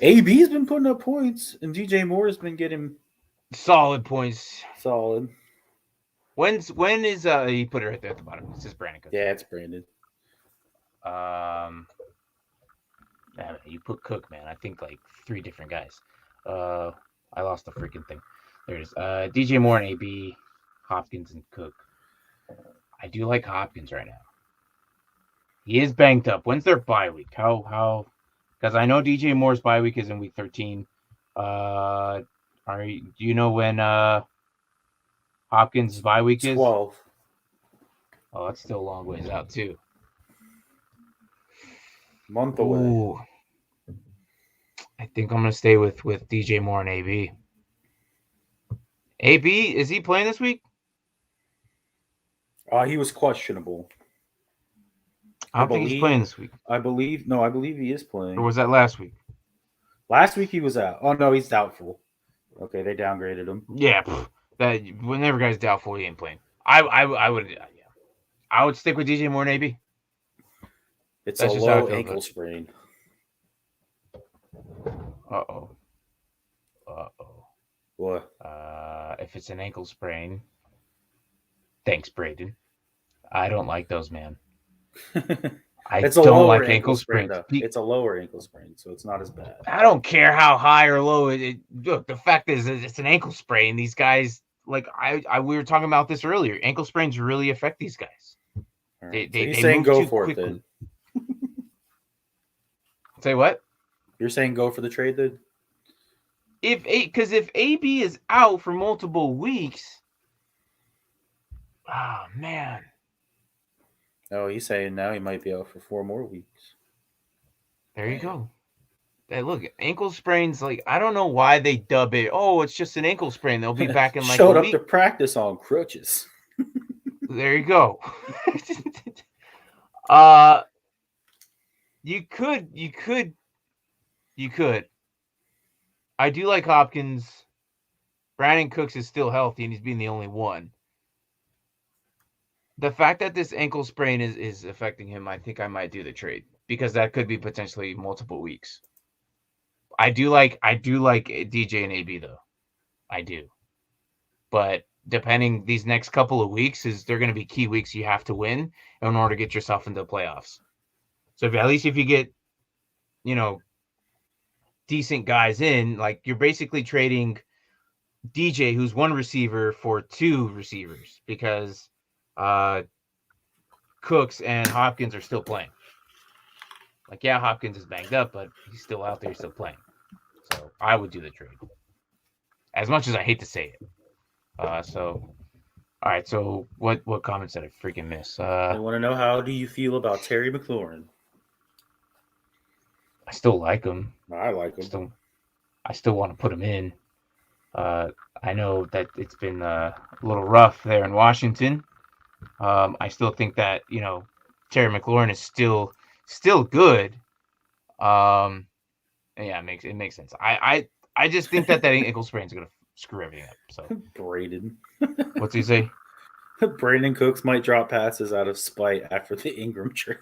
AB's been putting up points, and DJ Moore has been getting solid points. solid. When is he put it right there at the bottom? It says Brandon Cooks. Yeah, it's Brandon. You put Cook, man. I think like 3 different guys. I lost the freaking thing. There it is. DJ Moore and AB, Hopkins and Cook. I do like Hopkins right now. He is banged up. When's their bye week? How? Because I know DJ Moore's bye week is in week 13. Do you know when Hopkins' bye week is? 12. Oh, that's still a long ways out too. Month away. Ooh. I think I'm gonna stay with DJ Moore and AB. AB, is he playing this week? He was questionable. I don't think he's playing this week. I believe he is playing. Or was that last week? Last week he was out. Oh no, he's doubtful. Okay, they downgraded him. Yeah, that whenever guy's doubtful, he ain't playing. I would stick with DJ Moore and AB. It's That's a just how I low feel ankle about it. sprain. Uh-oh. What? If it's an ankle sprain, thanks, Braden. I don't like those, man. It's a don't lower like ankle sprains. though. It's a lower ankle sprain, so it's not as bad. I don't care how high or low look, the fact is it's an ankle sprain. These guys, like we were talking about this earlier. Ankle sprains really affect these guys. Right. They saying move go too for quickly. it then. Say what? You're saying go for the trade then? If AB is out for multiple weeks, oh man. Oh, he's saying now he might be out for 4 more weeks. There you go. Hey, look, ankle sprains, like, I don't know why they dub it. Oh, it's just an ankle sprain. They'll be back in like Showed a up week. to practice on crutches. There you go. You could. I do like Hopkins. Brandon Cooks is still healthy, and he's being the only one. The fact that this ankle sprain is affecting him, I think I might do the trade because that could be potentially multiple weeks. I do like DJ and AB though. I do. But depending these next couple of weeks they're going to be key weeks you have to win in order to get yourself into the playoffs. So if you get, decent guys in, like you're basically trading DJ, who's 1 receiver, for 2 receivers because Cooks and Hopkins are still playing. Like, yeah, Hopkins is banged up, but he's still out there, he's still playing. So I would do the trade. As much as I hate to say it. All right, so what comments did I freaking miss? I want to know, how do you feel about Terry McLaurin? I still like him. I like him. I still want to put him in. I know that it's been a little rough there in Washington. I still think that, Terry McLaurin is still good. Yeah, it makes sense. I just think that ankle sprain is gonna screw everything up. So Braden. What's he say? Brandon Cooks might drop passes out of spite after the Ingram trade.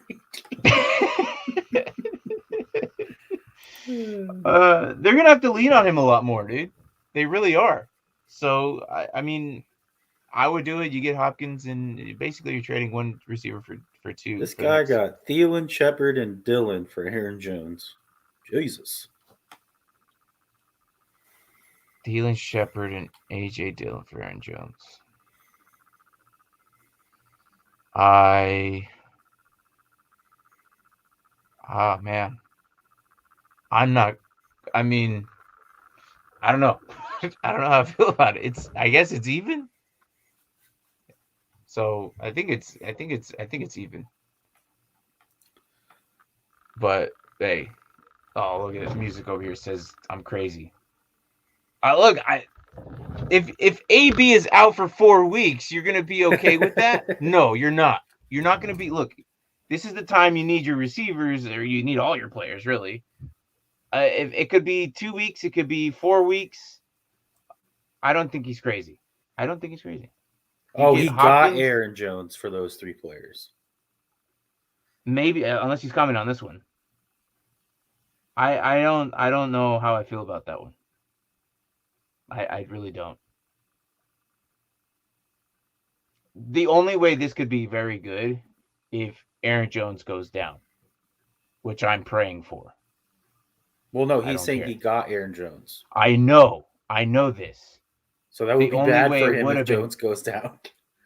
They're gonna have to lean on him a lot more, dude. They really are. So I mean, I would do it. You get Hopkins, and basically you're trading 1 receiver for 2. This guy got Thielen, Shepard, and Dillon for Aaron Jones. Jesus. Thielen, Shepard, and AJ Dillon for Aaron Jones. Man. I don't know. I don't know how I feel about it. I guess it's even. So I think it's even. But hey, Oh, look at this music over here says I'm crazy. Look, if AB is out for 4 weeks, you're gonna be okay with that? No, you're not. You're not gonna be. Look, this is the time you need your receivers, or you need all your players, really. If it could be 2 weeks, it could be 4 weeks. I don't think he's crazy. I don't think he's crazy. You Oh, get he got Hopkins, Aaron Jones for those 3 players. maybe unless he's coming on this one. I don't know how I feel about that one. I really don't. The only way this could be very good if Aaron Jones goes down, which I'm praying for. Well, no, I he's don't saying care. he got Aaron Jones. I know this. So that would The be only bad way for it him would if have been Jones goes down.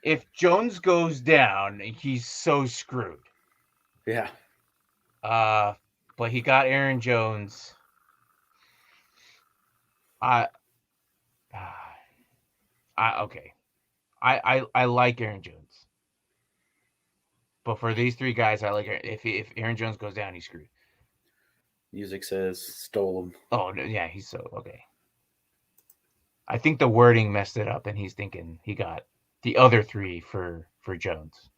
if Jones goes down, he's so screwed. Yeah. But he got Aaron Jones. I, okay. I like Aaron Jones, but for these 3 guys, I like if Aaron Jones goes down, he's screwed. Music says stole him. Oh yeah, he's so okay. I think the wording messed it up, and he's thinking he got the other 3 for Jones.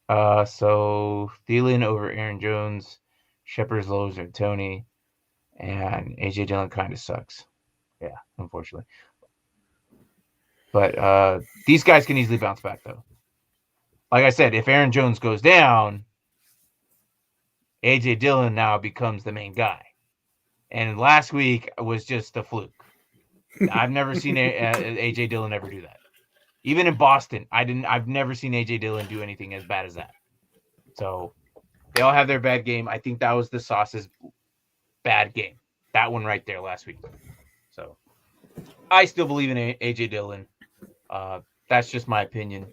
So Thielen over Aaron Jones, Shepard's lows or Tony, and AJ Dillon kind of sucks. Yeah, unfortunately. But these guys can easily bounce back, though. Like I said, if Aaron Jones goes down, AJ Dillon now becomes the main guy. And last week was just a fluke. I've never seen AJ Dillon ever do that. Even in Boston, I've never seen AJ Dillon do anything as bad as that. So they all have their bad game. I think that was the Sauce's bad game. That one right there last week. So I still believe in AJ Dillon. That's just my opinion.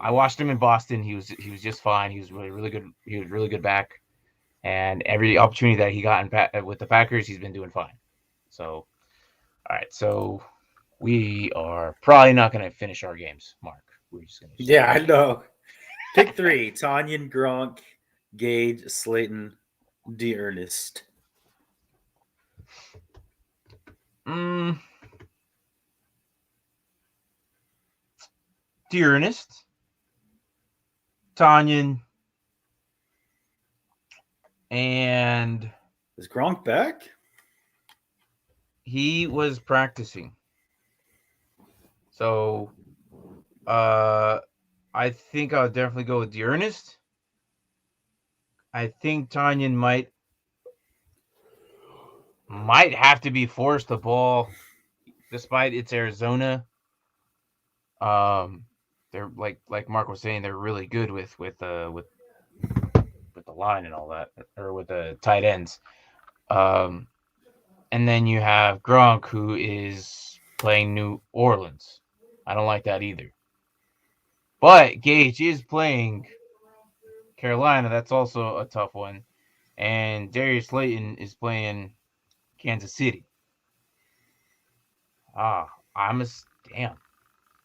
I watched him in Boston. He was just fine. He was really good. He was really good back, and every opportunity that he got with the Packers, he's been doing fine. So, all right. So we are probably not going to finish our games, Mark. We're just going to. Yeah, I know. Pick 3: Tanyan, Gronk, Gage, Slayton, D'Ernest. D'Ernest, Tanyan, and Is Gronk back? he was practicing. So, I think I'll definitely go with D'Ernest. I think Tanyan might have to be forced the ball, despite it's Arizona. They're like Mark was saying, they're really good with the line and all that, or with the tight ends. And then you have Gronk, who is playing New Orleans. I don't like that either. But Gage is playing Carolina. That's also a tough one. And Darius Slayton is playing Kansas City. Damn.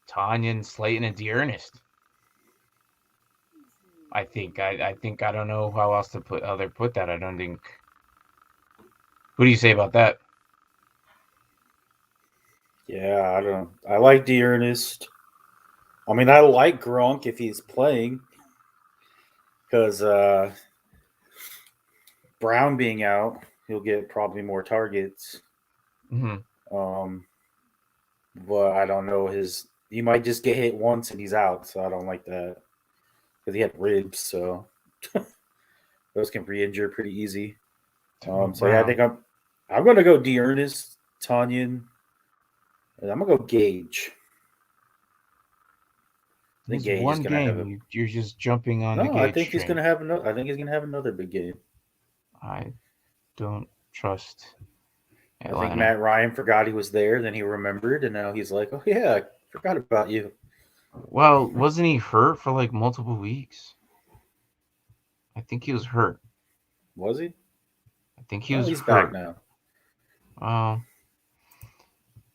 Tanyan, Slayton, and D'Ernest. I think I don't know how else to put that. I don't think. What do you say about that? Yeah, I don't. I like D'Ernest. I mean, I like Gronk if he's playing, because Brown being out, he'll get probably more targets. Mm-hmm. But I don't know he might just get hit once and he's out, so I don't like that, because he had ribs, so those can re-injure pretty easy. So yeah, I think I'm gonna go D'Ernest, Tanyan, and I'm gonna go Gage. I think Gage is gonna have you're just jumping on the Gage I think train. he's gonna have another. I think he's gonna have another big game. I don't trust Atlanta. I think Matt Ryan forgot he was there, then he remembered, and now he's like, "Oh yeah, I forgot about you." Well, wasn't he hurt for like multiple weeks? I think he was hurt. Was he? I think he was he's hurt. Back now.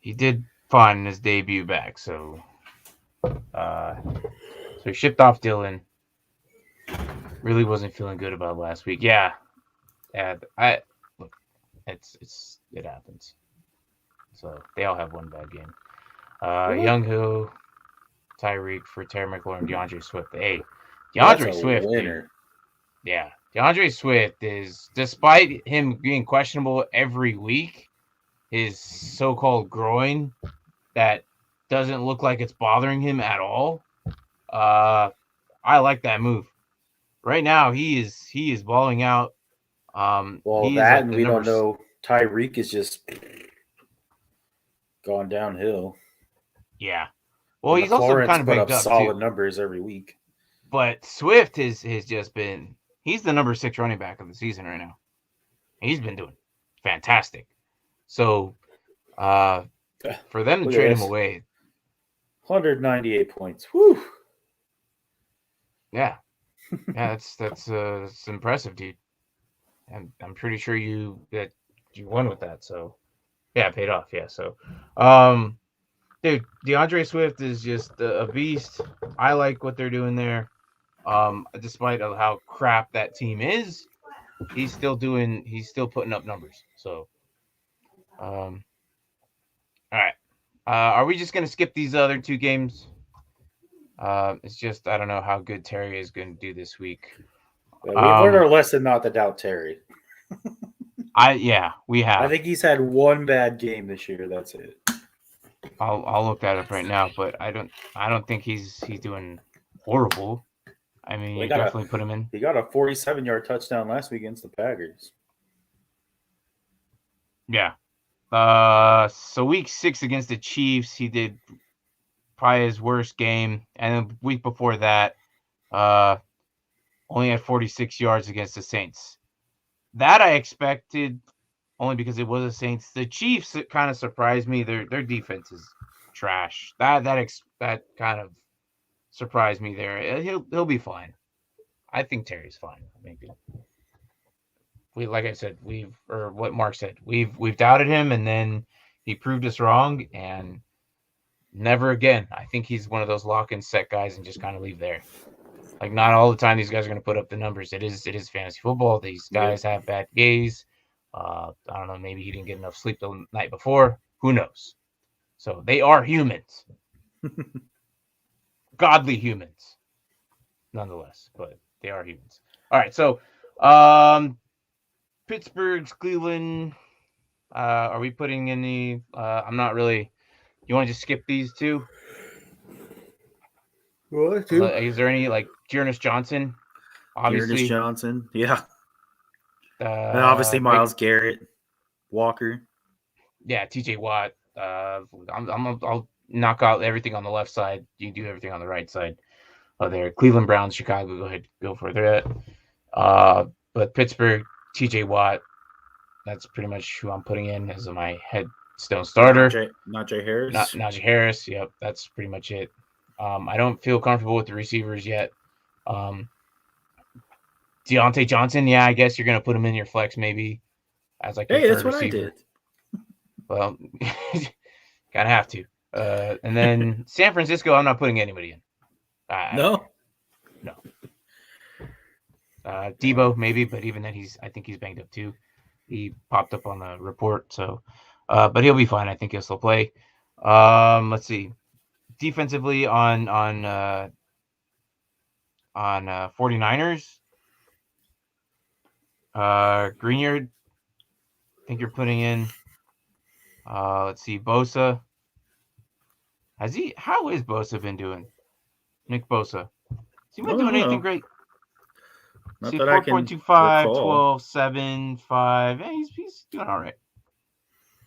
He did fine in his debut back, so he shipped off Dillon. Really wasn't feeling good about last week. Yeah. It happens. So they all have one bad game. What? Younghoe, Tyreek for Terry McLaurin, DeAndre Swift. Hey, That's DeAndre a Swift, dude. winner. Yeah, DeAndre Swift is, despite him being questionable every week, his so-called groin that doesn't look like it's bothering him at all. I like that move. Right now, he is balling out. Well, He is that like and the we number. don't know. Tyreek is just gone downhill. Yeah. Well, And he's also McLaurin's kind of put banged up up too. solid numbers every week. But Swift has just been. He's the number 6 running back of the season right now. He's been doing fantastic. So, for them to Look at trade him this. away, 198 points. Whew. yeah, that's impressive, dude. And I'm pretty sure you won with that. So, yeah, it paid off. Yeah. So, um, dude, DeAndre Swift is just a beast. I like what they're doing there. Despite of how crap that team is, he's still putting up numbers. So, um, all right. Are we just gonna skip these other two games? It's just I don't know how good Terry is going to do this week. Yeah, we've learned Um, our lesson not to doubt Terry. we I have. think he's had one bad game this year. That's it. I'll look that up right now, but I don't think he's doing horrible. I mean, Well, you definitely put him in. he got a 47-yard touchdown last week against the Packers. Yeah. So week 6 against the Chiefs, he did probably his worst game, and the week before that, uh, only had 46 yards against the Saints. That I expected only because it was the Saints. The Chiefs kind of surprised me. Their defense is trash. That kind of surprised me there. He'll be fine. I think Terry's fine. Maybe we like I said or what Mark said we've doubted him and then he proved us wrong and never again. I think he's one of those lock and set guys and just kind of leave there. Like not all the time these guys are going to put up the numbers. It is fantasy football. These Yep. guys have bad days. I don't know. Maybe he didn't get enough sleep the night before. Who knows? So they are humans, godly humans, nonetheless. But they are humans. All right. So, Pittsburgh's Cleveland. Are we putting any? I'm not really. You want to just skip these two? What, Is there any like Jonas Johnson? Ernest Obviously. Johnson. Yeah. And obviously Big. Miles Garrett, Walker. Yeah, TJ Watt. I'll knock out everything on the left side. You do everything on the right side. There, Cleveland Browns, Chicago. Go ahead, go for that. But Pittsburgh, TJ Watt. That's pretty much who I'm putting in as my headstone starter. Najee Harris. Najee Harris. Yep, that's pretty much it. I don't feel comfortable with the receivers yet. Deontay Johnson. Yeah, I guess you're gonna put him in your flex maybe as like your Hey, third that's what receiver. I did. Well, gotta have to. And then San Francisco, I'm not putting anybody in. No. Debo maybe, but even then, I think he's banged up too. He popped up on the report, so but he'll be fine. I think he'll still play. Let's see. Defensively on 49ers, Greenyard. I think you're putting in. Let's see, Bosa. How is Bosa been doing? Nick Bosa. Has he been doing anything great? Not See, that I can 4.25, recall. 12, 7, 5. Yeah, he's doing all right.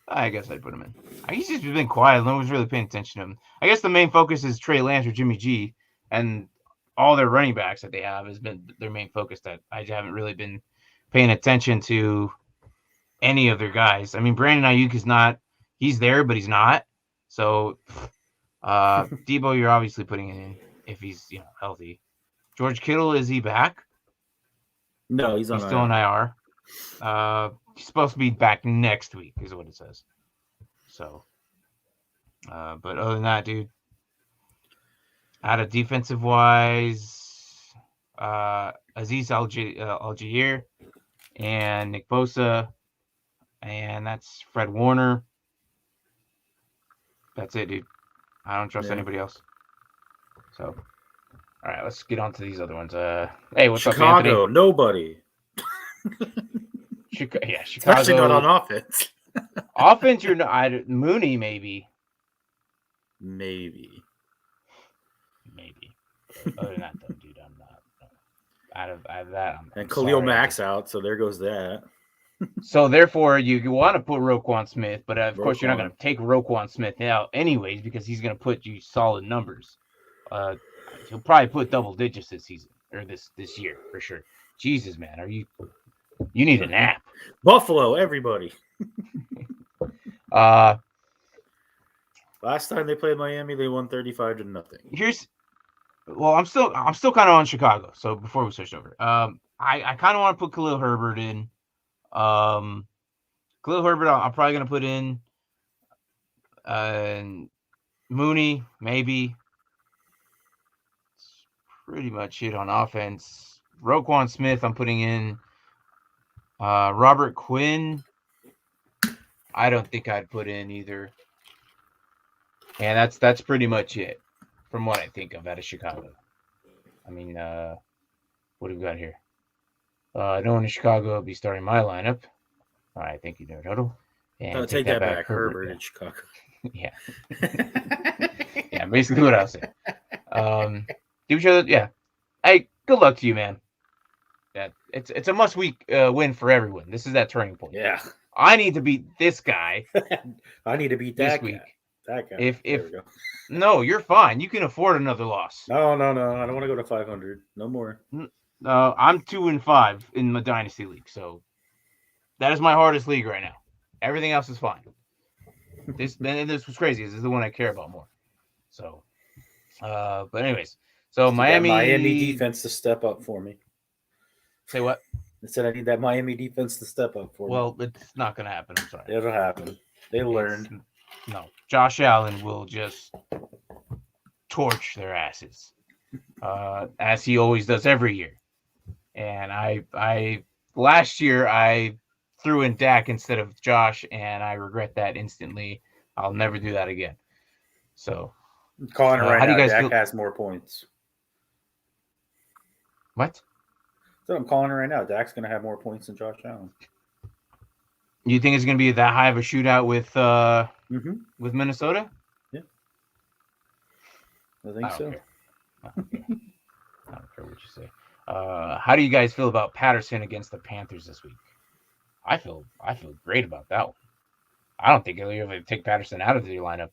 I guess I'd put him in. He's just been quiet. No one's really paying attention to him. I guess the main focus is Trey Lance or Jimmy G, and all their running backs that they have has been their main focus. That I haven't really been paying attention to any of their guys. I mean, Brandon Ayuk is not. He's there, but he's not. So, Debo, you're obviously putting in if he's healthy. George Kittle, is he back? No, he's on still on IR. He's supposed to be back next week, is what it says. So, but other than that, dude, out of defensive wise, Aziz Algier and Nick Bosa, and that's Fred Warner. That's it, dude. I don't trust Yeah. anybody else. So, all right, let's get on to these other ones. Hey, what's up, Chicago, Anthony? nobody. Chicago. Especially not on offense. Offense, you're not. Mooney, maybe. Maybe. But other than that, though, dude, I'm not. Out of that, I'm Khalil sorry. Mack's out, so there goes that. So therefore, you want to put Roquan Smith, but of course you're not going Roquan. to take Roquan Smith out anyways because he's going to put you solid numbers. He'll probably put double digits this season or this year for sure. Jesus, man, are you need a nap? Buffalo, everybody. Last time they played Miami, they won 35-0. I'm still kind of on Chicago. So before we switch over, I kind of want to put Khalil Herbert in. Khalil Herbert, I'm probably gonna put in. Mooney, maybe. That's pretty much it on offense. Roquan Smith, I'm putting in. Robert Quinn, I don't think I'd put in either. And that's pretty much it from what I think of out of Chicago. I mean, what do we got here? No one in Chicago will be starting my lineup. All right, thank you, Nerd Huddle. And take that back. Herbert in Chicago. Yeah. Yeah, basically what I was saying. Do each other, yeah. Hey, good luck to you, man. Yeah, it's a must-week win for everyone. This is that turning point. Yeah. I need to beat this guy. I need to beat that week. That guy. If no, you're fine. You can afford another loss. No. I don't want to go to 500. No more. I'm 2-5 in the Dynasty League, so that is my hardest league right now. Everything else is fine. This was crazy. This is the one I care about more. So, but anyways, so Miami defense to step up for me. Say what? I said I need that Miami defense to step up for me. Well, it's not going to happen. I'm sorry. It'll happen. They learned. No, Josh Allen will just torch their asses, as he always does every year. And I last year I threw in Dak instead of Josh, and I regret that instantly. I'll never do that again. So, I'm calling it right now. Dak has more points. What? So I'm calling it right now. Dak's going to have more points than Josh Allen. You think it's going to be that high of a shootout with Minnesota? Yeah, I think so. I don't care what you say. How do you guys feel about Patterson against the Panthers this week? I feel great about that one. I don't think you'll ever take Patterson out of your lineup.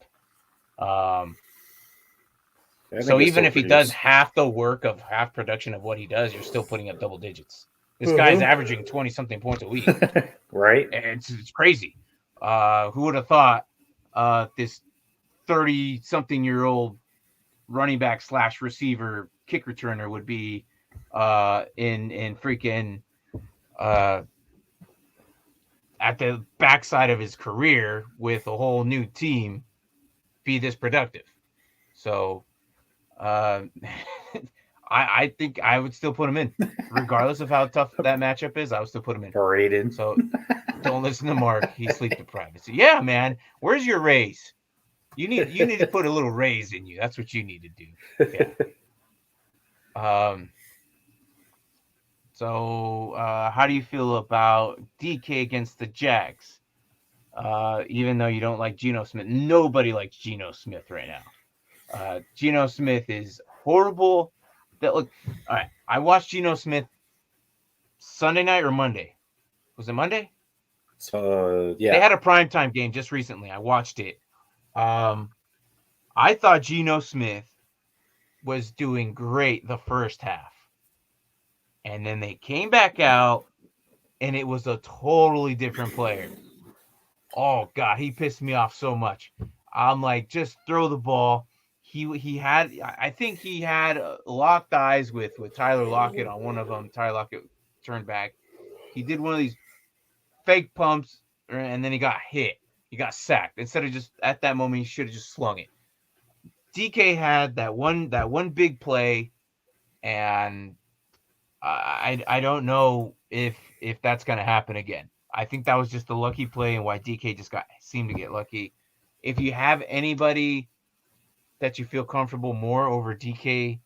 So even if he does half the work of half production of what he does, you're still putting up double digits. This guy's averaging 20-something points a week. Right? It's crazy. Who would have thought this 30-something-year-old running back / receiver kick returner would be in freaking at the backside of his career with a whole new team be this productive. So I think I would still put him in. Regardless of how tough that matchup is, I would still put him in. Paraded. So don't listen to Mark. He's sleep deprived. So, yeah, man. Where's your raise? You need to put a little raise in you. That's what you need to do. Yeah. So how do you feel about DK against the Jags? Even though you don't like Geno Smith, nobody likes Geno Smith right now. Geno Smith is horrible. All right. I watched Geno Smith Sunday night or Monday. Was it Monday? So yeah, they had a primetime game just recently. I watched it. I thought Geno Smith was doing great the first half. And then they came back out, and it was a totally different player. Oh, God, he pissed me off so much. I'm like, just throw the ball. I think he had locked eyes with Tyler Lockett on one of them. Tyler Lockett turned back. He did one of these fake pumps, and then he got hit. He got sacked. Instead of just, at that moment, he should have just slung it. DK had that one big play, and I don't know if that's going to happen again. I think that was just a lucky play, and why DK just seemed to get lucky. If you have anybody that you feel comfortable more over DK,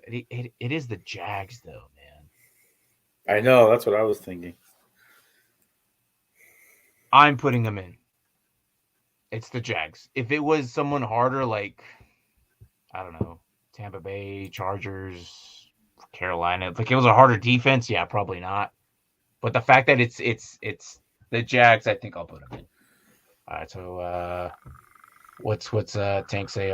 it is the Jags, though, man. I know, that's what I was thinking. I'm putting them in. It's the Jags. If it was someone harder, like, I don't know, Tampa Bay, Chargers, Carolina, like it was a harder defense, yeah, probably not. But the fact that it's the Jags, I think I'll put them in. All right, so what's Tank say?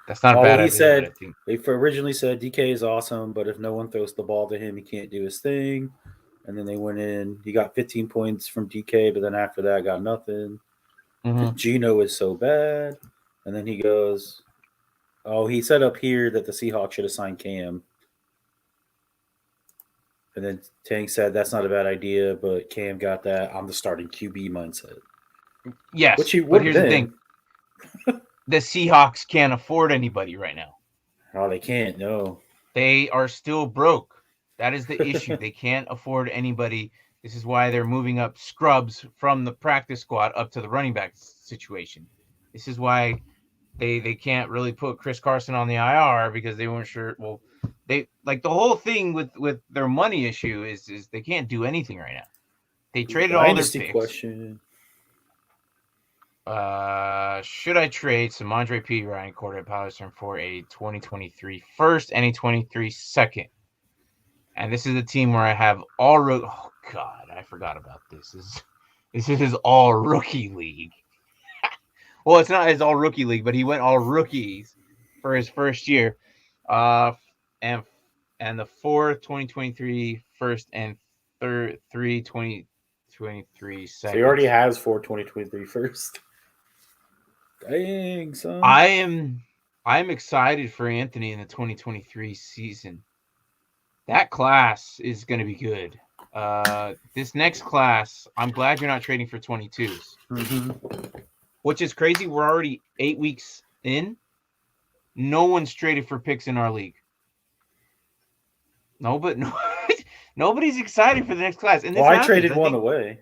That's not a Well, bad he idea, but I said think they originally said DK is awesome, but if no one throws the ball to him, he can't do his thing. And then they went in. He got 15 points from DK, but then after that, got nothing because mm-hmm. Geno is so bad. And then he goes, "Oh, he said up here that the Seahawks should have signed Cam." And then Tank said that's not a bad idea, but Cam got that on the starting QB mindset, which Yes, he but would have here's the thing: been. the Seahawks can't afford anybody right now. Oh, they can't. No. They are still broke. That is the issue. They can't afford anybody. This is why they're moving up scrubs from the practice squad up to the running back situation. This is why they can't really put Chris Carson on the IR because they weren't sure. Well, they like the whole thing with their money issue is they can't do anything right now. They traded all their Dynasty picks. question. Should I trade some Andre P. Ryan Cordell Patterson for a 2023 first and a 23 second? And this is a team where I have all oh god, I forgot about this. This is his all rookie league. Well, it's not his all rookie league, but he went all rookies for his first year. And the fourth 2023 first and third 2023 So he already seconds. has 4 2023 first. Dang, son. I'm excited for Anthony in the 2023 season. That class is going to be good. This next class, I'm glad you're not trading for 22s. Mm-hmm. Which is crazy. We're already 8 weeks in. No one's traded for picks in our league. No, but no, nobody's excited for the next class. And this Well, I happens. traded I one think. away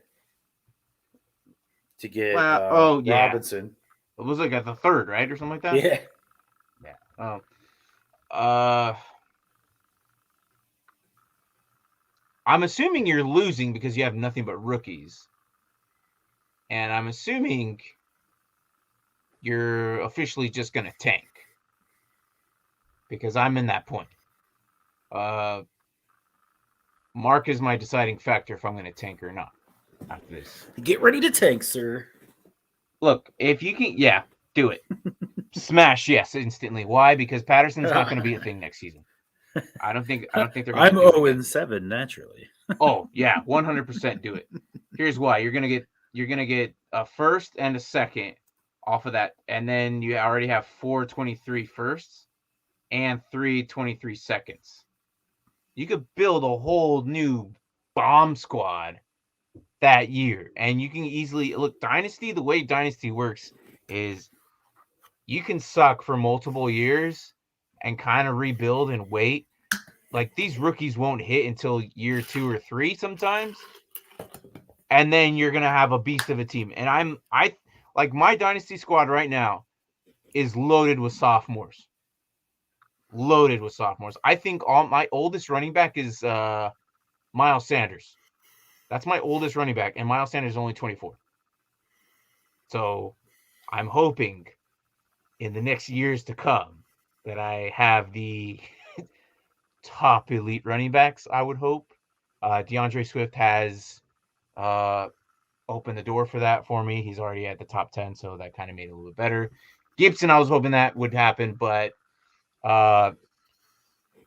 to get Oh yeah, Robinson. it was like at the third, right, or something like that. Yeah. Yeah. Uh, I'm assuming you're losing because you have nothing but rookies, and I'm assuming you're officially just gonna tank because I'm in that point. Mark is my deciding factor if I'm going to tank or not after this. Get ready to tank, sir. Look, if you can, yeah, do it. Smash, yes, instantly. Why? Because Patterson's not going to be a thing next season. I don't think they're going to. I'm do 0-7 naturally. Oh yeah, 100% do it. Here's why: you're gonna get a first and a second off of that, and then you already have 4 23 firsts and 3 23 seconds. You could build a whole new bomb squad that year, and you can easily look Dynasty. The way Dynasty works is you can suck for multiple years and kind of rebuild and wait. Like these rookies won't hit until year 2 or 3 sometimes, and then you're gonna have a beast of a team. And I like my Dynasty squad right now is loaded with sophomores. Loaded with sophomores. I think all my oldest running back is Miles Sanders. That's my oldest running back, and Miles Sanders is only 24. So I'm hoping in the next years to come that I have the top elite running backs, I would hope. DeAndre Swift has opened the door for that for me. He's already at the top 10, so that kind of made it a little bit better. Gibson, I was hoping that would happen, but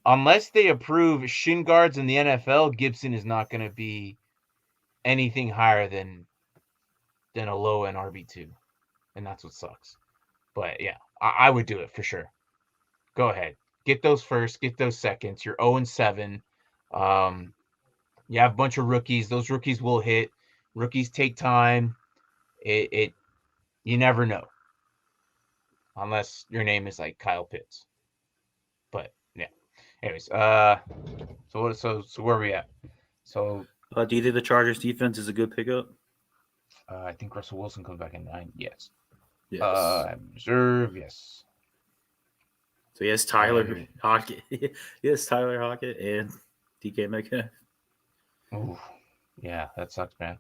unless they approve shin guards in the NFL, Gibson is not going to be anything higher than a low end RB2, and that's what sucks. But yeah, I would do it for sure. Go ahead, get those first, get those seconds. You're 0-7. You have a bunch of rookies. Those rookies will hit. Rookies take time. It you never know, unless your name is like Kyle Pitts. But yeah. Anyways, so where are we at? So Do you think the Chargers defense is a good pickup? I think Russell Wilson comes back in 9. Yes. Yes. Reserve. Yes. So yes, Tyler And Hockett. Yes, Tyler Hockett and DK Metcalf. ooh, yeah, that sucks, man.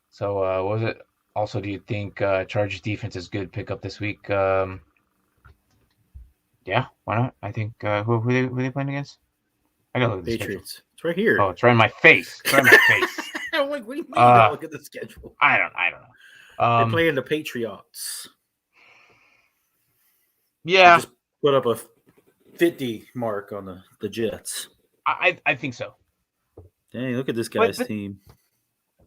So, was it also? Do you think Chargers defense is good pickup this week? Yeah, why not? I think who they playing against? I gotta look at the schedule. Patriots. It's right Oh, here. it's right in my face. It's right in my face. I'm like, what do you mean you Uh, gotta look at the schedule? I don't know. They're playing the Patriots. They Yeah, just put up a 50 mark on the Jets. I think so. Dang, look at this But guy's team.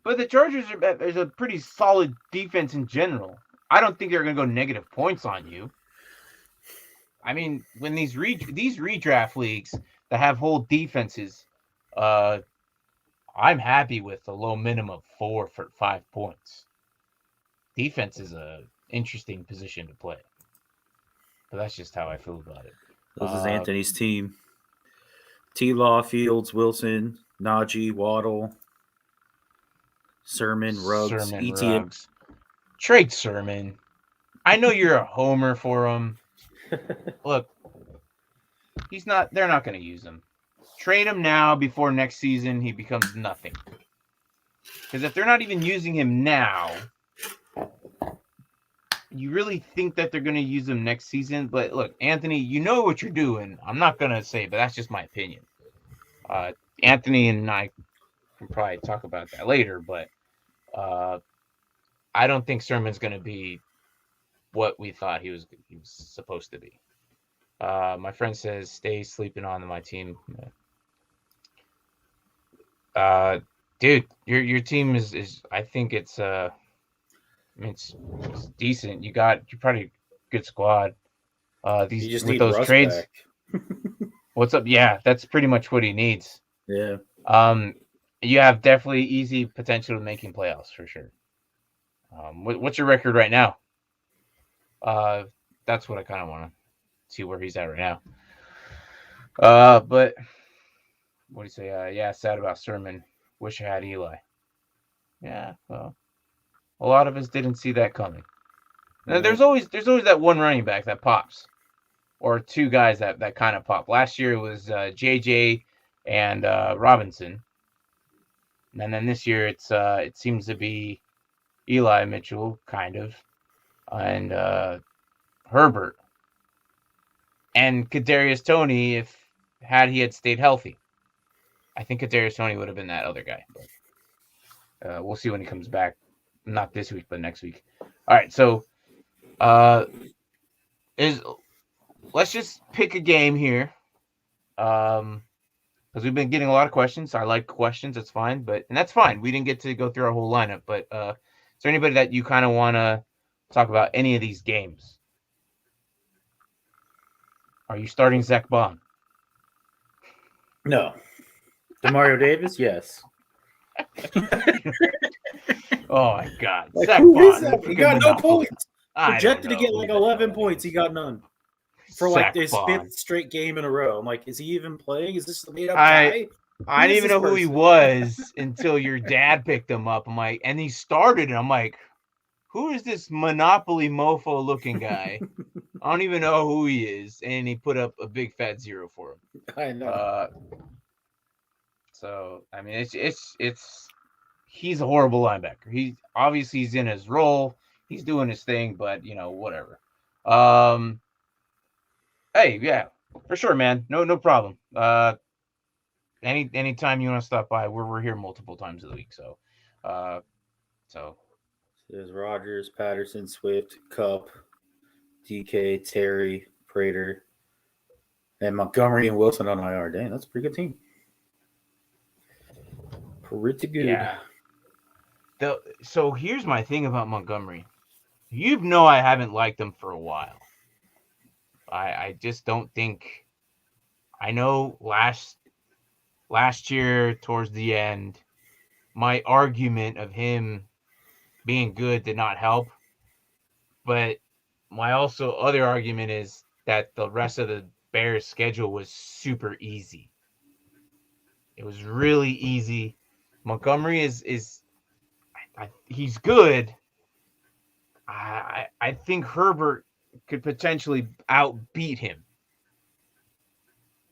but the Chargers there's a pretty solid defense in general. I don't think they're gonna go negative points on you. I mean, when these redraft leagues that have whole defenses, uh, I'm happy with a low minimum of 4 for 5 points. Defense is a interesting position to play, but that's just how I feel about it. This is Anthony's team. T. Law, Fields, Wilson, Najee, Waddle, Sermon, Ruggs, Sermon, ETN. Ruggs, trade Sermon. I know you're a homer for him. Look, he's not. They're not going to use him. Trade him now before next season he becomes nothing. Because if they're not even using him now, you really think that they're going to use him next season? But look, Anthony, you know what you're doing. I'm not going to say, but that's just my opinion. Anthony and I can probably talk about that later, but I don't think Sermon's going to be what we thought he was supposed to be. My friend says, stay sleeping on my team. Dude, your team is I think it's it's decent. You're probably a good squad. You These just with need those Russ trades. back. What's up? Yeah, that's pretty much what he needs. Yeah. You have definitely easy potential of making playoffs for sure. What's your record right now? That's what I kind of want to see where he's at right now. But what do you say? Yeah, sad about Sermon. Wish I had Eli. Yeah, well, a lot of us didn't see that coming. Now, there's always that one running back that pops, or two guys that kind of pop. Last year it was JJ and Robinson, and then this year it seems to be Eli Mitchell, kind of, and Herbert, and Kadarius Toney. If he had stayed healthy, I think Kadarius Toney would have been that other guy. But we'll see when he comes back. Not this week, but next week. All right, so let's just pick a game here, because we've been getting a lot of questions. I like questions. It's fine, and that's fine. We didn't get to go through our whole lineup, but is there anybody that you kind of want to talk about any of these games? Are you starting Zach Bond? No. Demario Davis, yes. Oh my God, Like, Zach who Bond, is that? He got no points. Projected to get like 11 points. He got none. For like his fifth straight game in a row. I'm like, is he even playing? Is this the made up guy? I didn't even know who he was until your dad picked him up. I'm like, and he started, and I'm like, who is this Monopoly mofo looking guy? I don't even know who he is. And he put up a big fat 0 for him. I know. So I mean, it's he's a horrible linebacker. He's in his role. He's doing his thing, but whatever. Hey, yeah, for sure, man. No problem. Anytime you want to stop by, we're here multiple times a week. So, There's Rodgers, Patterson, Swift, Cup, DK, Terry, Prater, and Montgomery and Wilson on IR. Dang, that's a pretty good team. Pretty good. Yeah. So here's my thing about Montgomery. I haven't liked him for a while. I just don't think. I know last year towards the end, my argument of him being good did not help. But my also other argument is that the rest of the Bears' schedule was super easy. It was really easy. Montgomery is he's good. I think Herbert could potentially outbeat him.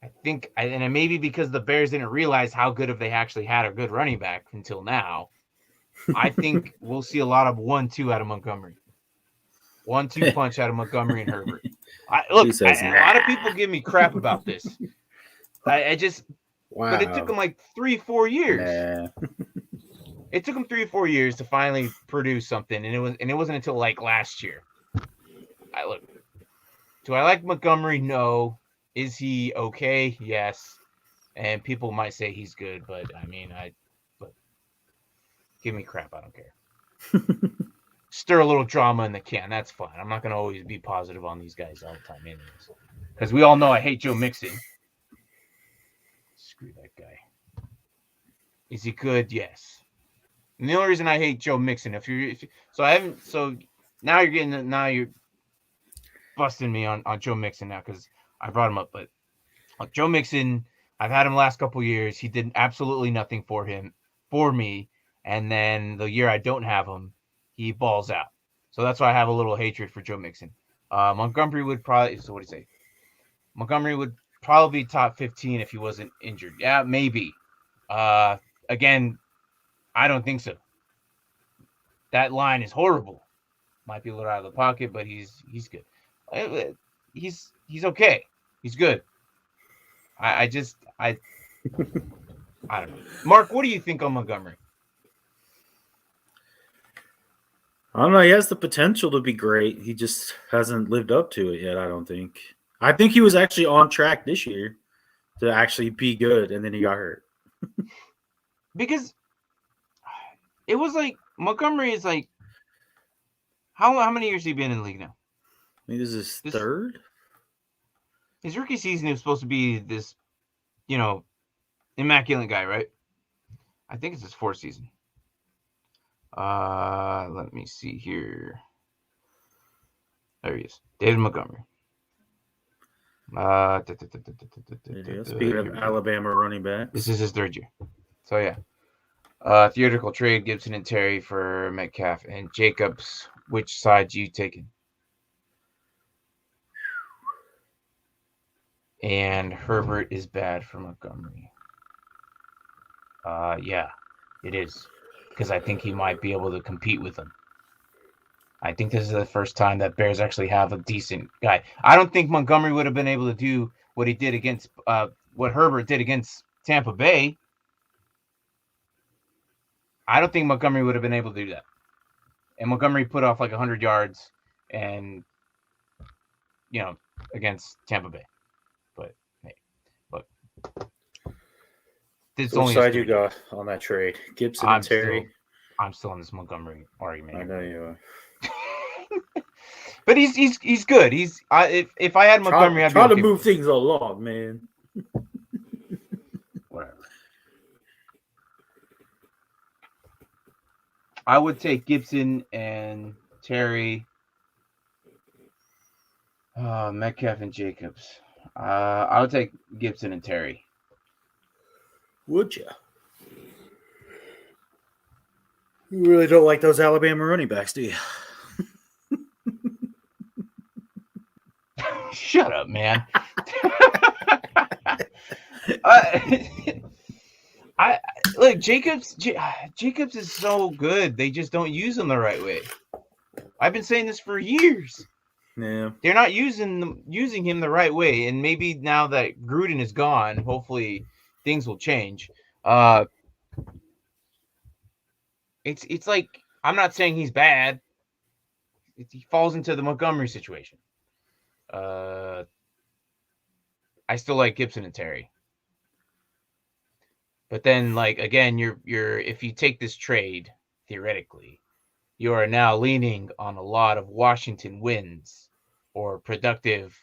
I think, and maybe because the Bears didn't realize how good if they actually had a good running back until now. I think we'll see a lot of 1-2 out of Montgomery. 1-2 punch out of Montgomery and Herbert. He says, A lot of people give me crap about this. I just, wow. but it took them like 3-4 years. Nah. It took them 3-4 years to finally produce something, and it wasn't until like last year. Do I like Montgomery? No. Is he okay? Yes. And people might say he's good, but I mean, but give me crap. I don't care. Stir a little drama in the can. That's fine. I'm not going to always be positive on these guys all the time anyways. Because we all know I hate Joe Mixon. Screw that guy. Is he good? Yes. And the only reason I hate Joe Mixon, so now you're busting me on Joe Mixon now because I brought him up. But Joe Mixon, I've had him last couple years. He did absolutely nothing for me. And then the year I don't have him, he balls out. So that's why I have a little hatred for Joe Mixon. Montgomery would probably, so what do you say? Montgomery would probably be top 15 if he wasn't injured. Yeah, maybe. Again, I don't think so. That line is horrible. Might be a little out of the pocket, but he's good. He's okay. He's good. I don't know. Mark, what do you think on Montgomery? I don't know. He has the potential to be great. He just hasn't lived up to it yet, I don't think. I think he was actually on track this year to actually be good, and then he got hurt. Because it was like Montgomery is like how many years has he been in the league now? I think this is his third. His rookie season was supposed to be this, immaculate guy, right? I think it's his fourth season. Let me see here. There he is, David Montgomery. Speaking of Alabama running back, this is his third year. So yeah. Theoretical trade, Gibson and Terry for Metcalf and Jacobs. Which side you taking? And Herbert is bad for Montgomery. Yeah, it is. Because I think he might be able to compete with him. I think this is the first time that Bears actually have a decent guy. I don't think Montgomery would have been able to do what he did against what Herbert did against Tampa Bay. I don't think Montgomery would have been able to do that. And Montgomery put off like 100 yards and, against Tampa Bay. But, hey, look. Which side you got on that trade? Gibson and Terry? I'm still on this Montgomery argument. I know you are. But he's good. If I had Montgomery, I'd try to move things along, man. Whatever. I would take Gibson and Terry, Metcalf and Jacobs. I would take Gibson and Terry. Would you? You really don't like those Alabama running backs, do you? Shut up, man. Look, Jacobs is so good. They just don't use him the right way. I've been saying this for years. Yeah, they're not using him the right way, and maybe now that Gruden is gone, hopefully things will change. It's like, I'm not saying he's bad. He falls into the Montgomery situation. I still like Gibson and Terry. But then, again, you're if you take this trade, theoretically, you are now leaning on a lot of Washington wins or productive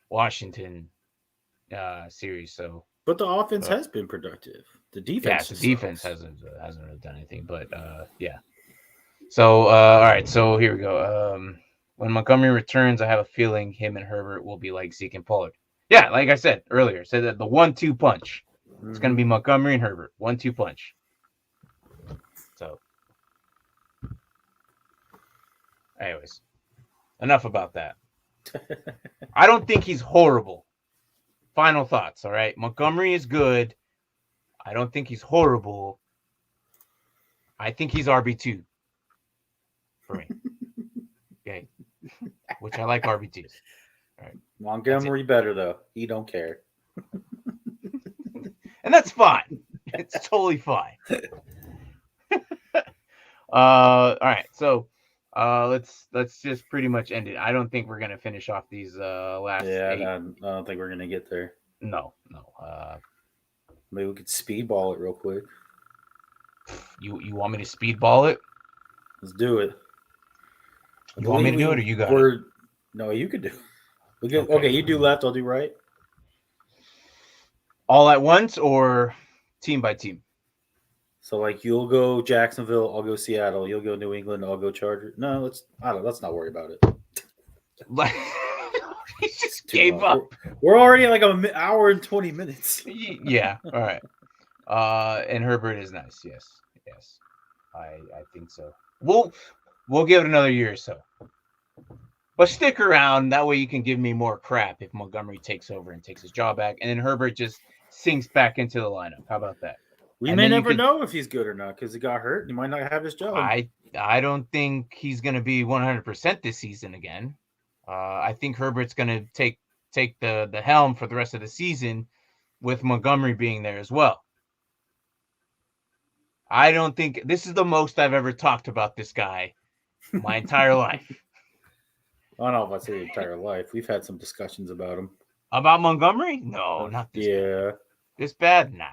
Washington series. So, but the offense has been productive. The defense, the defense hasn't really done anything. But yeah. So all right. So here we go. When Montgomery returns, I have a feeling him and Herbert will be like Zeke and Pollard. Yeah, like I said earlier, said that the 1-2 punch. It's going to be Montgomery and Herbert. 1-2 punch. Anyways, enough about that. I don't think he's horrible. Final thoughts, all right? Montgomery is good. I don't think he's horrible. I think he's RB2 for me. Okay. Which I like RB2s. All right. Montgomery better, though. He don't care. And that's fine. It's totally fine. All right. So let's just pretty much end it. I don't think we're gonna finish off these last. Yeah, eight. I don't think we're gonna get there. No. Maybe we could speedball it real quick. You want me to speedball it? Let's do it. You want me to do it, or you got it? No, you could do it. Okay, you do left, I'll do right. All at once or team by team? So, like, you'll go Jacksonville, I'll go Seattle. You'll go New England, I'll go Chargers. No, let's not worry about it. Like, he just gave up. We're already at like an hour and 20 minutes. Yeah. All right. And Herbert is nice. Yes. I think so. We'll give it another year or so. But stick around. That way you can give me more crap if Montgomery takes over and takes his job back, and then Herbert just sinks back into the lineup. How about that? We may never know if he's good or not because he got hurt. He might not have his job. I don't think he's going to be 100% this season again. I think Herbert's going to take the helm for the rest of the season with Montgomery being there as well. I don't think this is the most I've ever talked about this guy my entire life. I don't know if I say entire life. We've had some discussions about him. About Montgomery? No, not this bad. This bad? Nah.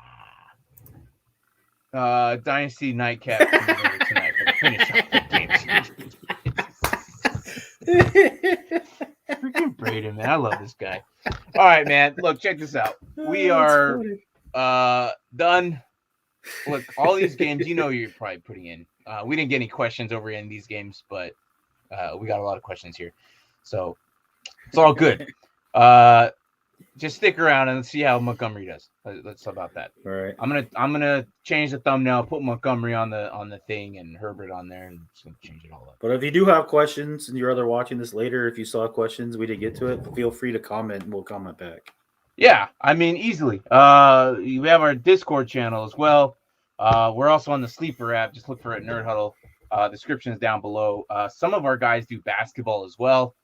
Dynasty nightcap tonight for the finish off the game. Freaking Braden, man. I love this guy. All right, man. Look, check this out. We are done. Look, all these games, you're probably putting in. We didn't get any questions over in these games, but we got a lot of questions here. So it's all good. Just stick around and see how Montgomery does. Let's talk about that. All right. I'm gonna change the thumbnail, put Montgomery on the thing and Herbert on there, and just gonna change it all up. But if you do have questions and you're either watching this later, if you saw questions we didn't get to it, feel free to comment and we'll comment back. Yeah, I mean easily. We have our Discord channel as well. We're also on the Sleeper app. Just look for it, Nerd Huddle. Description is down below. Some of our guys do basketball as well.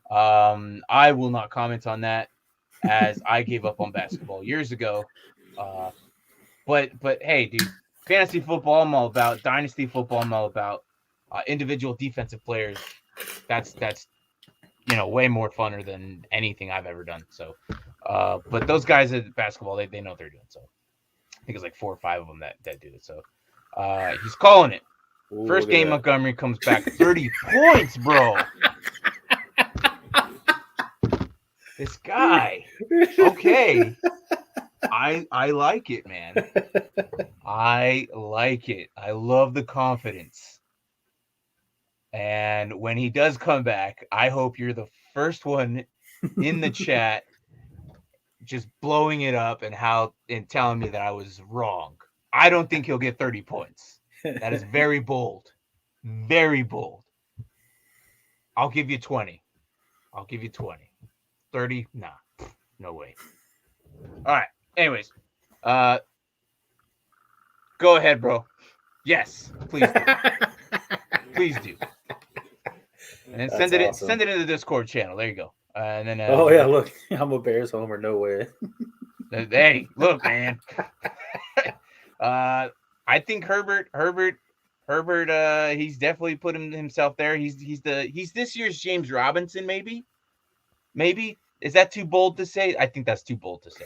I will not comment on that, as I gave up on basketball years ago. But hey, dude, fantasy football I'm all about. Dynasty football I'm all about. Individual defensive players, that's way more funner than anything I've ever done. So, but those guys at basketball, they know what they're doing. So I think it's like 4 or 5 of them that do it. So he's calling it. Ooh, First game, Montgomery comes back 30 points, bro. This guy. Okay. I like it, man. I like it. I love the confidence. And when he does come back, I hope you're the first one in the chat just blowing it up and telling me that I was wrong. I don't think he'll get 30 points. That is very bold. Very bold. I'll give you 20. 30? Nah. No way. All right. Anyways. Go ahead, bro. Yes. Please do. Please do. And then send it in the Discord channel. There you go. And then yeah, look. I'm a Bears homer. No way. Hey, look, man. I think Herbert, he's definitely put himself there. He's this year's James Robinson, maybe. Is that too bold to say? I think that's too bold to say.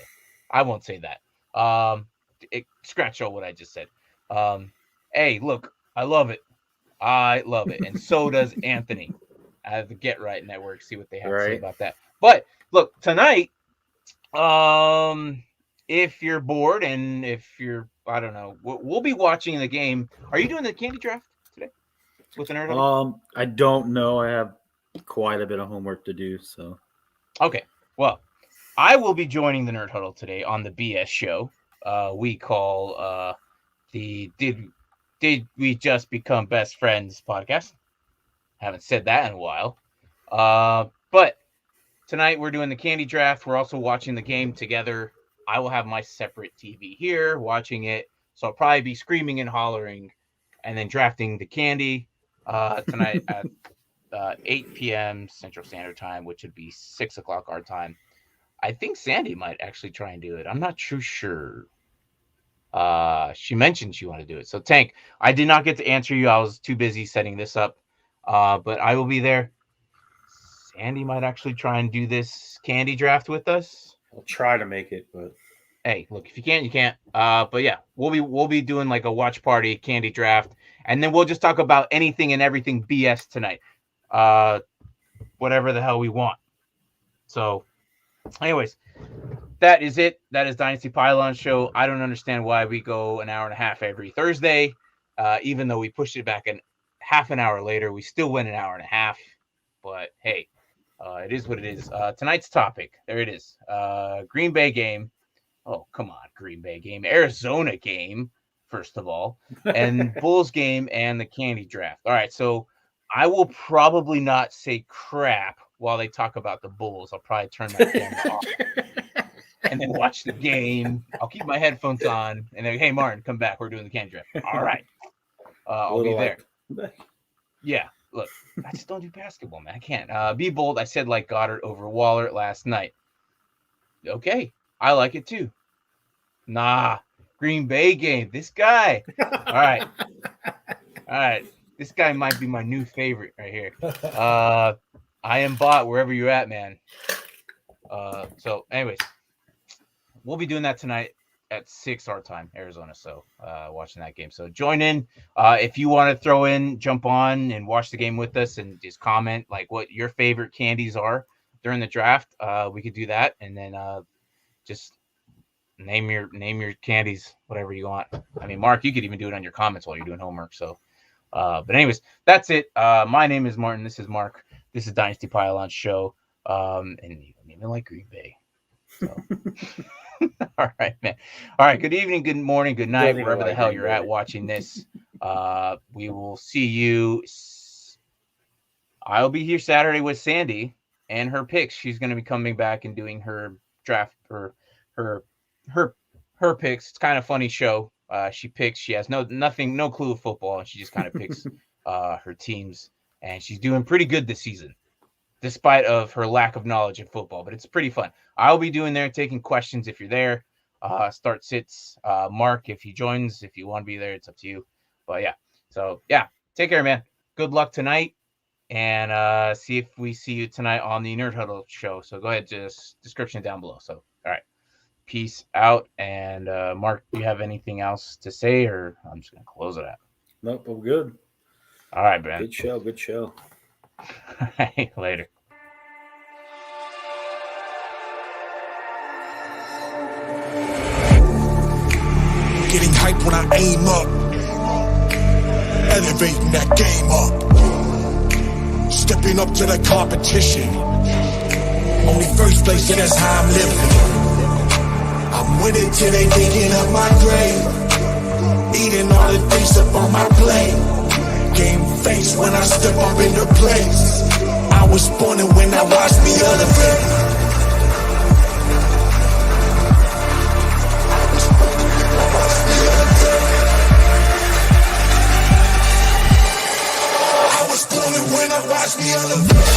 I won't say that. Scratch out what I just said. Hey, look, I love it, and so does Anthony. I have the Get Right Network. See what they have to say about that. But look, tonight, if you're bored and if you're, I don't know, we'll be watching the game. Are you doing the candy draft today with the Nerd? I don't know. I have quite a bit of homework to do. So, okay. Well, I will be joining the Nerd Huddle today on the BS show. We call the Did We Just Become Best Friends podcast. Haven't said that in a while. But tonight we're doing the candy draft. We're also watching the game together. I will have my separate TV here watching it. So I'll probably be screaming and hollering and then drafting the candy tonight at 8 p.m. Central Standard Time, which would be 6 o'clock our time. I think Sandy might actually try and do it. I'm not too sure. She mentioned she wanted to do it. So Tank, I did not get to answer you. I was too busy setting this up. But I will be there. Sandy might actually try and do this candy draft with us. I'll try to make it, but hey, look, if you can't, you can't. But yeah, we'll be doing like a watch party candy draft, and then we'll just talk about anything and everything BS tonight. Whatever the hell we want. So, anyways, that is it. That is Dynasty Pylon Show. I don't understand why we go an hour and a half every Thursday. Even though we pushed it back half an hour later, we still went an hour and a half. But hey, it is what it is. Tonight's topic, there it is. Green Bay game. Oh, come on, Green Bay game. Arizona game, first of all. And Bulls game and the candy draft. All right, so I will probably not say crap while they talk about the Bulls. I'll probably turn my camera off and then watch the game. I'll keep my headphones on and then, hey, Martin, come back. We're doing the candy draft. All right. I'll be there. Yeah, look, I just don't do basketball, man. I can't. Be bold. I said like Goddard over Waller last night. Okay, I like it too. Nah, Green Bay game. This guy. All right. This guy might be my new favorite right here. I am bot wherever you're at, man. So, anyways, we'll be doing that tonight at 6 our time, Arizona. So, watching that game. So, join in. If you want to throw in, jump on and watch the game with us and just comment like what your favorite candies are during the draft. We could do that, and then just name your candies, whatever you want. I mean, Mark, you could even do it on your comments while you're doing homework. So, but anyways, that's it. My name is Martin. This is Mark. This is Dynasty Pylon Show. And you don't even like Green Bay. So. All right, man. All right. Good evening, good morning, good night, wherever the hell you're at watching this. We will see you. I'll be here Saturday with Sandy and her picks. She's going to be coming back and doing her draft or her picks. It's kind of funny show. She picks. She has no clue of football, and she just kind of picks her teams. And she's doing pretty good this season, despite of her lack of knowledge of football. But it's pretty fun. I'll be doing there, taking questions if you're there. Start sits. Mark, if he joins, if you want to be there, it's up to you. But yeah, so yeah, take care, man. Good luck tonight, and see if we see you tonight on the Nerd Huddle show. So go ahead, just description down below. So all right. Peace out. And Mark, do you have anything else to say, or I'm just gonna close it out? Nope, we're good. All right, man. Good show. Later. Getting hype when I aim up, elevating that game up, stepping up to the competition. Only first place, and that's how I'm living. I'm winning till they digging up my grave, eating all the things up on my plate. Game face when I step up into place. I was born and when I watched me elevate. I was born and when I watched me elevate.